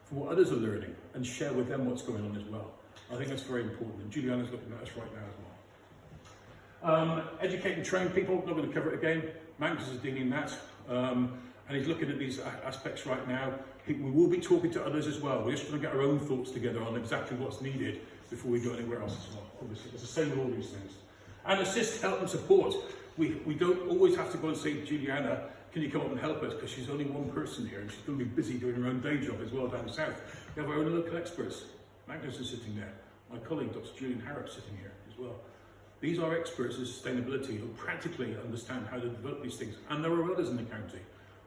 [SPEAKER 1] from what others are learning and share with them what's going on as well. I think that's very important, and Julieanna's looking at us right now as well. Educate and train people, not going to cover it again. Magnus is dealing that, and he's looking at these aspects right now. We will be talking to others as well. We're just trying to get our own thoughts together on exactly what's needed before we go anywhere else as well. Obviously, it's the same with all these things. And assist, help and support. We don't always have to go and say, Julieanna, can you come up and help us? Because she's only one person here and she's going to be busy doing her own day job as well down south. We have our own local experts. Magnus is sitting there. My colleague, Dr. Julian Harrop, sitting here as well. These are experts in sustainability who practically understand how to develop these things. And there are others in the county.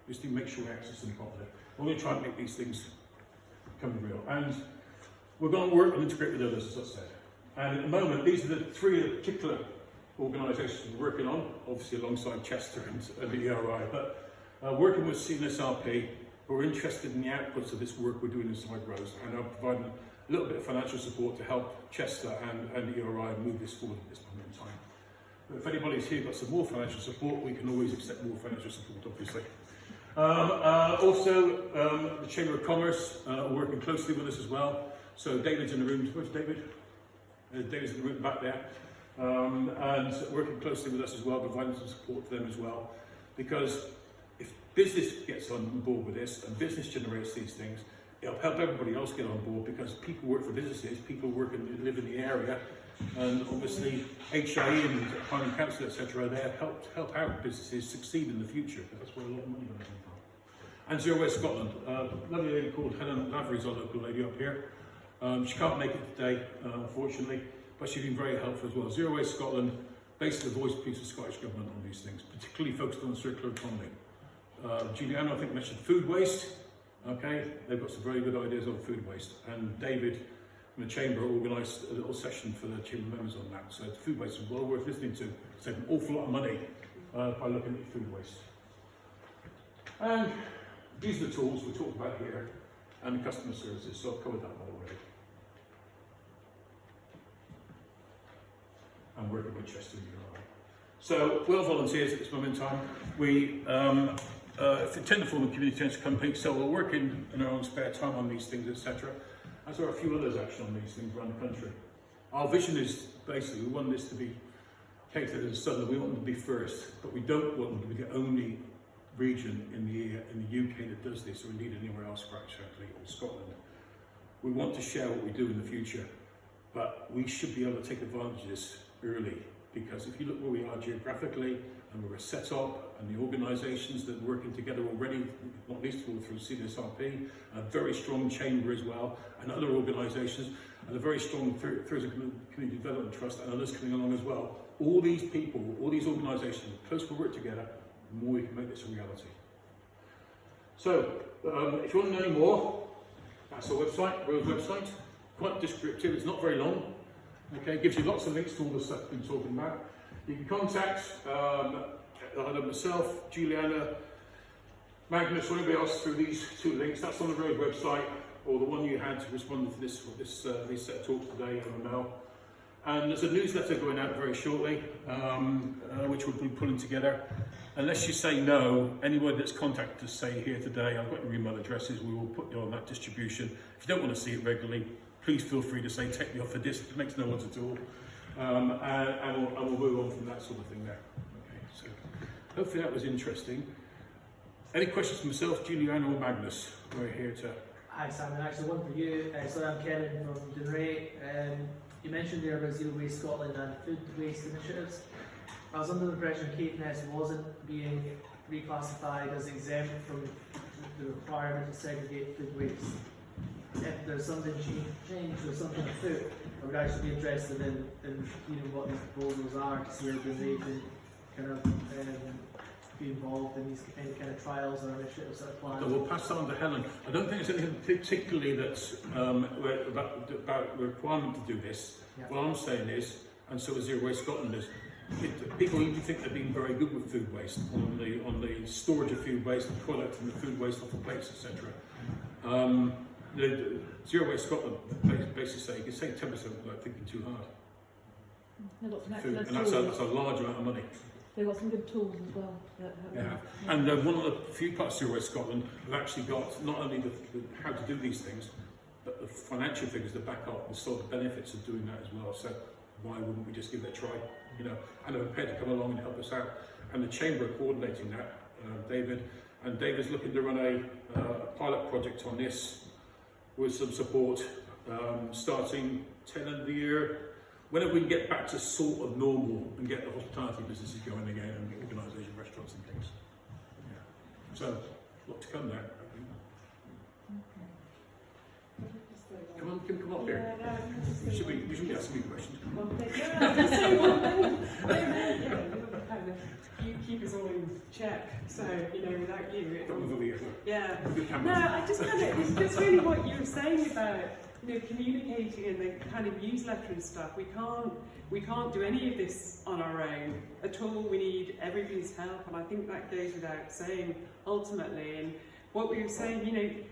[SPEAKER 1] We just need to make sure we access them properly. We're going to try and make these things become real. And we're going to work and integrate with others, as I said. And at the moment, these are the three particular organisations we're working on, obviously alongside Chester and the ERI, but working with CNSRP, who are interested in the outputs of this work we're doing inside Rose, and are providing a little bit of financial support to help Chester and the ERI move this forward at this moment in time. But if anybody's here got some more financial support, we can always accept more financial support, obviously. Also, the Chamber of Commerce are working closely with us as well. So David's in the room. Where's David? David's in the room back there. And working closely with us as well, providing some support to them as well. Because if business gets on board with this and business generates these things, it'll help everybody else get on board, because people work for businesses, people work and live in the area, and obviously HIE and Highland Council, etc., are there to help out businesses succeed in the future, because that's where a lot of money comes from. And Zero Waste Scotland, a lovely lady called Helen Lavery is our local lady up here. She can't make it today, unfortunately, but she's been very helpful as well. Zero Waste Scotland, basically the voice piece of Scottish Government on these things, particularly focused on circular economy. Julieanna, I think, mentioned food waste. Okay, they've got some very good ideas on food waste. And David from the Chamber organised a little session for the Chamber members on that. So food waste is well worth listening to. Save an awful lot of money by looking at food waste. And these are the tools we talked about here, and the customer services, so I've covered that one already. And working with Chester and URI. So, we're volunteers at this moment in time. We intend to form a community interest company, so we're working in our own spare time on these things, etc. As there are a few others actually on these things around the country. Our vision is basically, we want this to be catered as a southern, we want them to be first, but we don't want them to be the only region in the UK that does this, or indeed anywhere else, frankly, or Scotland. We want to share what we do in the future, but we should be able to take advantage of this early, because if you look where we are geographically and where we're set up, and the organisations that are working together already, not least of all through CNSRP, a very strong chamber as well, and other organisations, and a very strong Thurso Community Development Trust and others coming along as well. All these people, all these organisations, the closer we work together, the more we can make this a reality. So, if you want to know any more, that's our website, Rose's website. Quite descriptive, it's not very long. Okay, gives you lots of links to all the stuff we've been talking about. You can contact either myself, Julieanna, Magnus, or anybody else through these two links. That's on the Road website, or the one you had to respond to this set of talks today on the mail. And there's a newsletter going out very shortly, which we'll be pulling together. Unless you say no, anybody that's contacted us, say here today, I've got your email addresses, we will put you on that distribution. If you don't want to see it regularly, please feel free to say, take me off the disc, it makes no odds at all. And we'll move on from that sort of thing there. Okay, so hopefully that was interesting. Any questions for myself, Julieanna or Magnus? We're here to...
[SPEAKER 13] Hi Simon, actually one for you. So I'm Kevin from Dunray. You mentioned there about Zero Waste Scotland and food waste initiatives. I was under the impression Caithness wasn't being reclassified as exempt from the requirement to segregate food waste. If there's something changed or something afoot, I would actually be interested in hearing what these proposals are, to see how they can kind of be involved in these any kind of trials or initiatives that are planned.
[SPEAKER 1] So we'll pass that on to Helen. I don't think there's anything particularly that's about the requirement to do this.
[SPEAKER 13] Yeah.
[SPEAKER 1] What I'm saying is, and so is Zero Waste Scotland, is people usually think they're being very good with food waste on the storage of food waste, the product and the food waste off the plates, etc. The Zero Waste Scotland basically say you can save 10% without thinking too hard.
[SPEAKER 8] They've got some
[SPEAKER 1] Food,
[SPEAKER 8] excellent
[SPEAKER 1] and
[SPEAKER 8] tools.
[SPEAKER 1] that's a large amount of money.
[SPEAKER 8] They've got some good tools as well.
[SPEAKER 1] Yeah, and one of the few parts of Zero Waste Scotland have actually got not only the how to do these things, but the financial figures to back up the sort of benefits of doing that as well. So why wouldn't we just give it a try? You know, and they're prepared to come along and help us out. And the Chamber are coordinating that, David's looking to run a pilot project on this with some support, starting tail end of the year. Whenever we can get back to sort of normal and get the hospitality businesses going again and the organisation, restaurants and things. Yeah. So, a lot to come there. Come on, Kim, come up here. We should be asking you questions.
[SPEAKER 2] You keep us all in check, so without you,
[SPEAKER 1] Don't move over here.
[SPEAKER 2] yeah.
[SPEAKER 1] Good
[SPEAKER 2] No,
[SPEAKER 1] camera.
[SPEAKER 2] I just kind of, it's just really what you were saying about communicating and the kind of newsletter and stuff. We can't do any of this on our own at all. We need everybody's help, and I think that goes without saying ultimately. And what we were saying,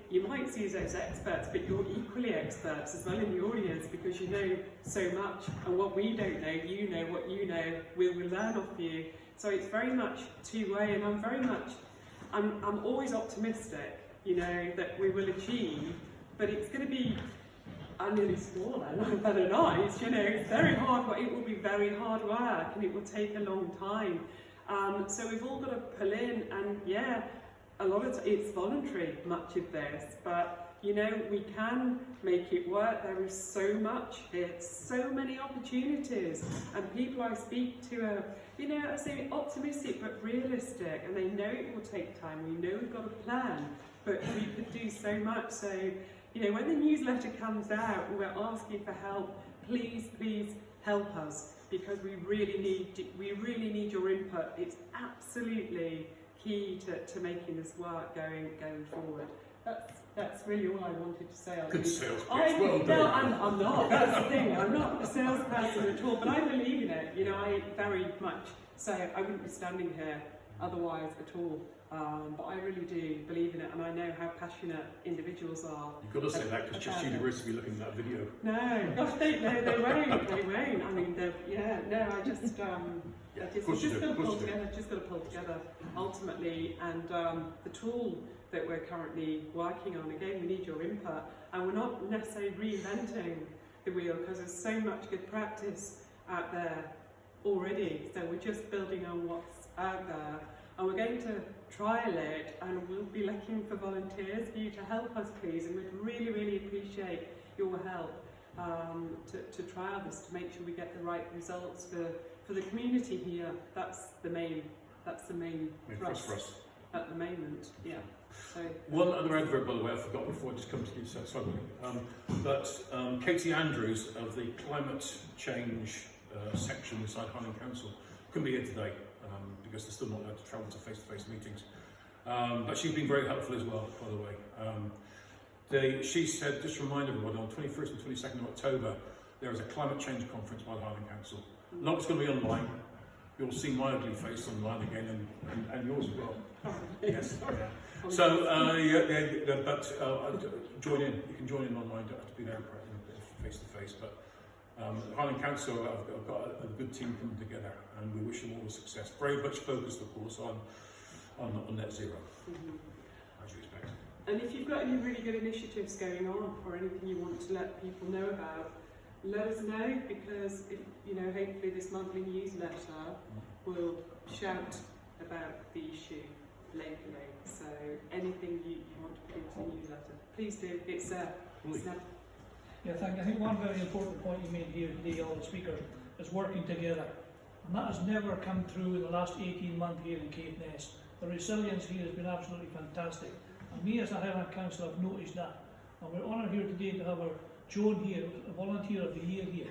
[SPEAKER 2] you might see us as experts, but you're equally experts as well in the audience because you know so much, and what we don't know, you know what you know, we'll learn off you. So it's very much two-way, and I'm always optimistic, that we will achieve, but it's going to be, I'm nearly smaller, not better nice, it's very hard, it will be very hard work, and it will take a long time. So we've all got to pull in, and yeah, a lot of it's voluntary, much of this, but we can make it work. There is so much here, so many opportunities, and people I speak to are, I say optimistic but realistic, and they know it will take time. We know we've got a plan, but we could do so much. So, when the newsletter comes out and we're asking for help, please help us, because we really need your input. It's absolutely key to making this work going forward. That's really all I wanted to say.
[SPEAKER 1] Good sales pitch.
[SPEAKER 2] Well done. I'm not. That's the thing. I'm not a salesperson at all, but I believe in it. I very much say I wouldn't be standing here otherwise at all. But I really do believe in it, and I know how passionate individuals are.
[SPEAKER 1] You've got to say that because Chess University will be looking at that video.
[SPEAKER 2] No, gosh, they won't. They won't. I mean, I just got to pull together ultimately, and the tool that we're currently working on, again, we need your input, and we're not necessarily reinventing the wheel because there's so much good practice out there already, so we're just building on what's out there, and we're going to trial it, and we'll be looking for volunteers for you to help us, please, and we'd really appreciate your help to trial this, to make sure we get the right results for the community here. That's the main thrust
[SPEAKER 1] for us
[SPEAKER 2] at the moment. Yeah. So
[SPEAKER 1] one other advert, by the way, I forgot before I just come to you, so sorry. But Katie Andrews of the climate change section inside Highland Council couldn't be here today because they're still not allowed to travel to face-to-face meetings. But she's been very helpful as well, by the way. She said, just remind everyone, on 21st and 22nd of October, there is a climate change conference by the Highland Council. Not it's going to be online. You'll see my ugly face online again, and yours as well. Yes. Yeah. So, join in. You can join in online. Don't have to be there face to face. But the Highland Council have got a good team coming together, and we wish them all the success. Very much focused, of course, on net zero, as you expect.
[SPEAKER 2] And if you've got any really good initiatives going on or anything you want to let people know about, let us know, because if, you know, hopefully this monthly newsletter will shout about the issue locally. So anything you want to put into the newsletter, please do. It's never.
[SPEAKER 12] Yeah, I think one very important point you made here today, all the speakers, is working together. And that has never come through in the last 18 months here in Caithness. The resilience here has been absolutely fantastic. And me as a Highland Councillor have noticed that. And we're honoured here today to have our Joan here, a volunteer of the year here.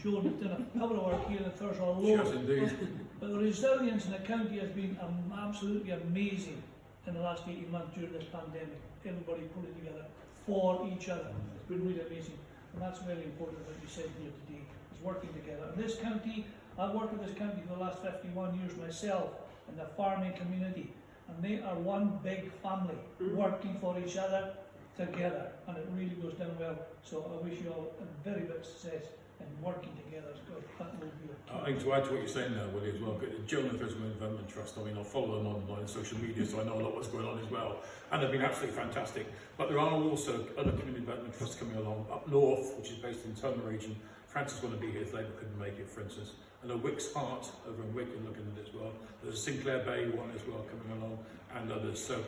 [SPEAKER 12] Joan has done a cover work here in Thurso alone.
[SPEAKER 1] Yes, indeed.
[SPEAKER 12] But the resilience in the county has been absolutely amazing in the last 18 months during this pandemic. Everybody pulling together for each other. It's been really amazing. And that's very important what you said here today, is working together. And this county, I've worked in this county for the last 51 years myself in the farming community. And they are one big family, working for each other together. And it really goes down well. So I wish you all a very big success in working together. It's good. That will be
[SPEAKER 1] I think to add to what you're saying there, Willie, as well, Joan and Thurso Development Trust, I mean, I follow them on social media, so I know a lot what's going on as well. And they've been absolutely fantastic. But there are also other community development trusts coming along. Up north, which is based in Turner region, Francis is going to be here if Labour couldn't make it, for instance. And a Wick's Heart over in Wick, looking at it as well. There's a Sinclair Bay one as well coming along, and others. So,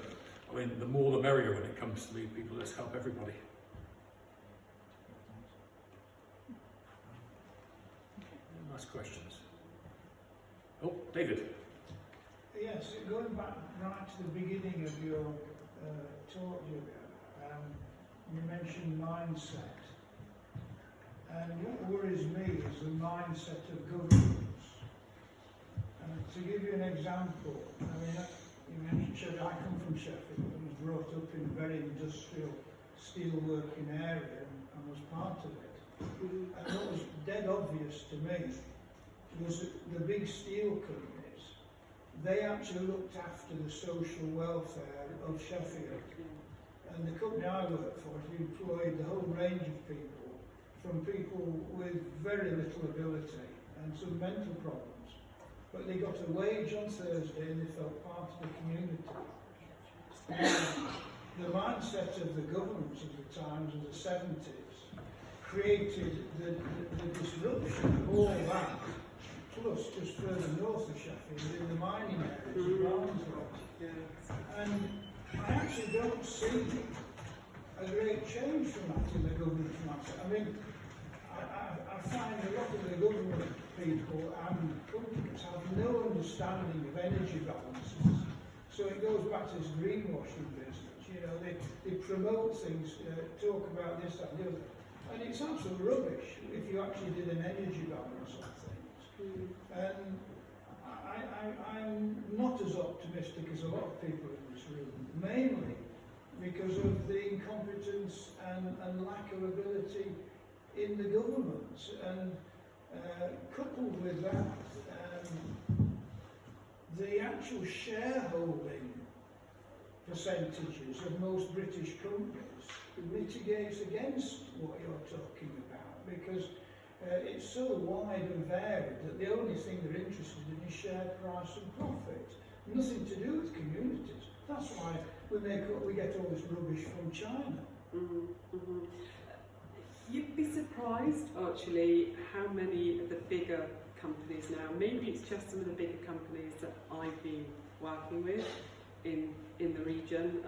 [SPEAKER 1] I mean, the more the merrier when it comes to these people. Let's help everybody. Nice questions. Oh, David.
[SPEAKER 5] Yes, going back right to the beginning of your talk, you mentioned mindset. And what worries me is the mindset of governments. And to give you an example, I mean, you mentioned Sheffield. I come from Sheffield and was brought up in a very industrial steel-working area and was part of it. And what was dead obvious to me was that the big steel companies, they actually looked after the social welfare of Sheffield. And the company I worked for employed the whole range of people, from people with very little ability and some mental problems. But they got a wage on Thursday and they felt part of the community. The mindset of the governments of the times of the 70s created the disruption of all that, plus just further north of Sheffield in the mining areas of Barnsley. And I actually don't see a great change from that in the government mindset. I mean, I find a lot of the government people and companies have no understanding of energy balances. So it goes back to this greenwashing business. You know, they promote things, talk about this, that, and the other. And it's absolute rubbish if you actually did an energy balance on things. And I'm not as optimistic as a lot of people in this room, mainly because of the incompetence and lack of ability in the government. And coupled with that, the actual shareholding percentages of most British companies mitigates against what you're talking about, because it's so wide and varied that the only thing they're interested in is share price and profit. Nothing to do with communities. That's why we get all this rubbish from China.
[SPEAKER 2] You'd be surprised, actually, how many of the bigger companies now, maybe it's just some of the bigger companies that I've been working with in the region.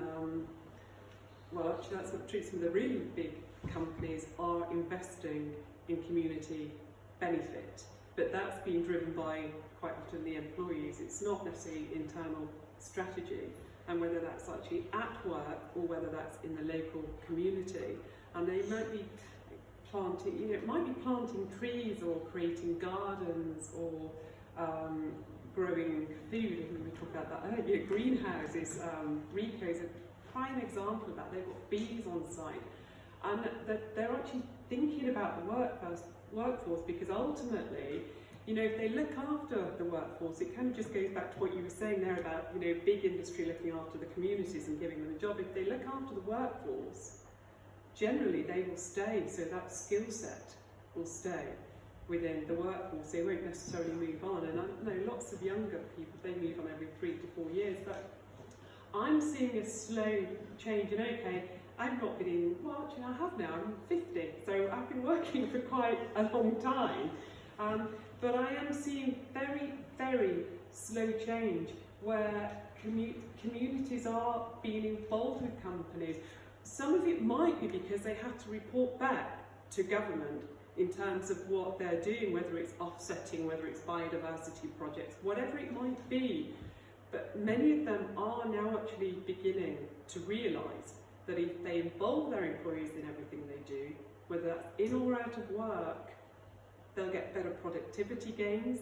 [SPEAKER 2] Well, actually, that's not true. Some of the really big companies are investing in community benefit, but that's being driven by quite often the employees. It's not necessarily internal strategy, and whether that's actually at work or whether that's in the local community. And they might be planting, you know, it might be planting trees or creating gardens or growing food. And we talk about that earlier. Greenhouses, Rico is a prime example of that. They've got bees on site, and they're actually thinking about the workforce, because ultimately, you know, if they look after the workforce, it kind of just goes back to what you were saying there about, you know, big industry looking after the communities and giving them a job. If they look after the workforce, generally they will stay, so that skill set will stay within the workforce. They won't necessarily move on. And I know lots of younger people, they move on every 3 to 4 years, but I'm seeing a slow change, and okay, I've not been in, well actually I have now, I'm 50, so I've been working for quite a long time, but I am seeing very, very slow change where communities are being involved with companies. Some of it might be because they have to report back to government in terms of what they're doing, whether it's offsetting, whether it's biodiversity projects, whatever it might be. But many of them are now actually beginning to realise that if they involve their employees in everything they do, whether that's in or out of work, they'll get better productivity gains,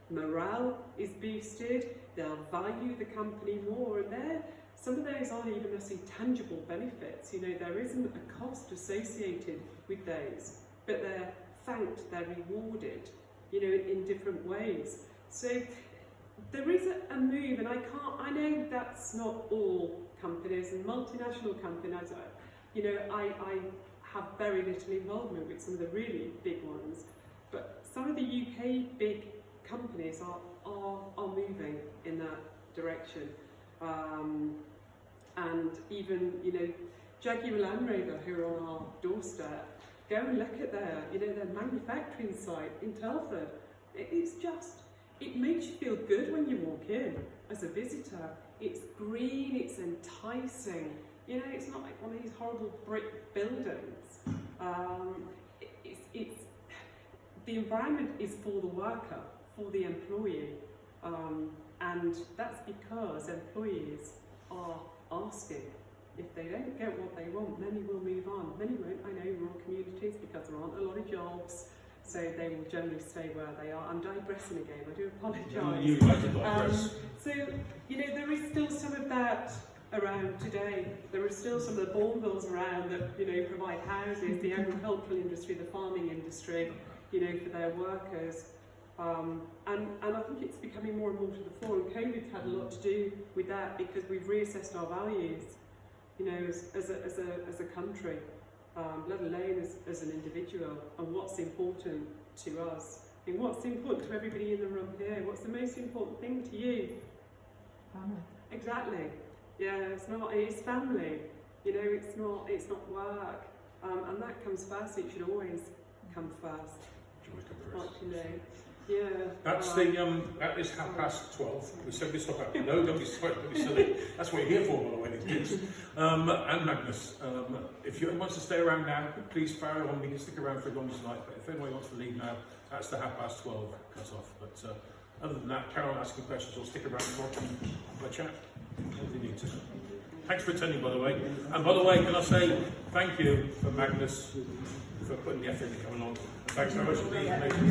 [SPEAKER 2] morale is boosted, they'll value the company more, and some of those aren't even necessarily tangible benefits. You know, there isn't a cost associated with those, but they're thanked, they're rewarded, you know, in different ways. So there is a move, and I know that's not all companies, and multinational companies, you know, I have very little involvement with some of the really big ones, but some of the UK big companies are moving in that direction. And even, you know, Jaguar Land Rover, who are on our doorstep, go and look at their manufacturing site in Telford. It makes you feel good when you walk in as a visitor. It's green, it's enticing. You know, it's not like one of these horrible brick buildings. The environment is for the worker, for the employee, and that's because employees are asking. If they don't get what they want, many will move on. Many won't, I know, rural communities, because there aren't a lot of jobs, so they will generally stay where they are. I'm digressing again, I do apologise.
[SPEAKER 1] You like to digress.
[SPEAKER 2] So, you know, there is still some of that around today. There are still some of the Bournevilles around that, you know, provide houses, the agricultural industry, the farming industry, you know, for their workers. And I think it's becoming more and more to the fore, and COVID's had a lot to do with that, because we've reassessed our values, you know, as a country, let alone as an individual, and what's important to us. I mean, what's important to everybody in the room here? What's the most important thing to you?
[SPEAKER 8] Family.
[SPEAKER 2] Exactly. Yeah, it's family. You know, it's not work. And that comes first. It should always come first. You know. Yeah.
[SPEAKER 1] That's that is 12:30. We said we stop at. No, don't be silly. That's what you're here for, by the way, these kids. And Magnus, if you want to stay around now, please fire on. We can stick around for as long as you like. But if anyone wants to leave now, that's the 12:30 cut off. But other than that, carry on asking questions or stick around for a chat. Whatever you need to. Thanks for attending, by the way. And by the way, can I say thank you for Magnus for putting the effort into coming on. Thanks very much for the information.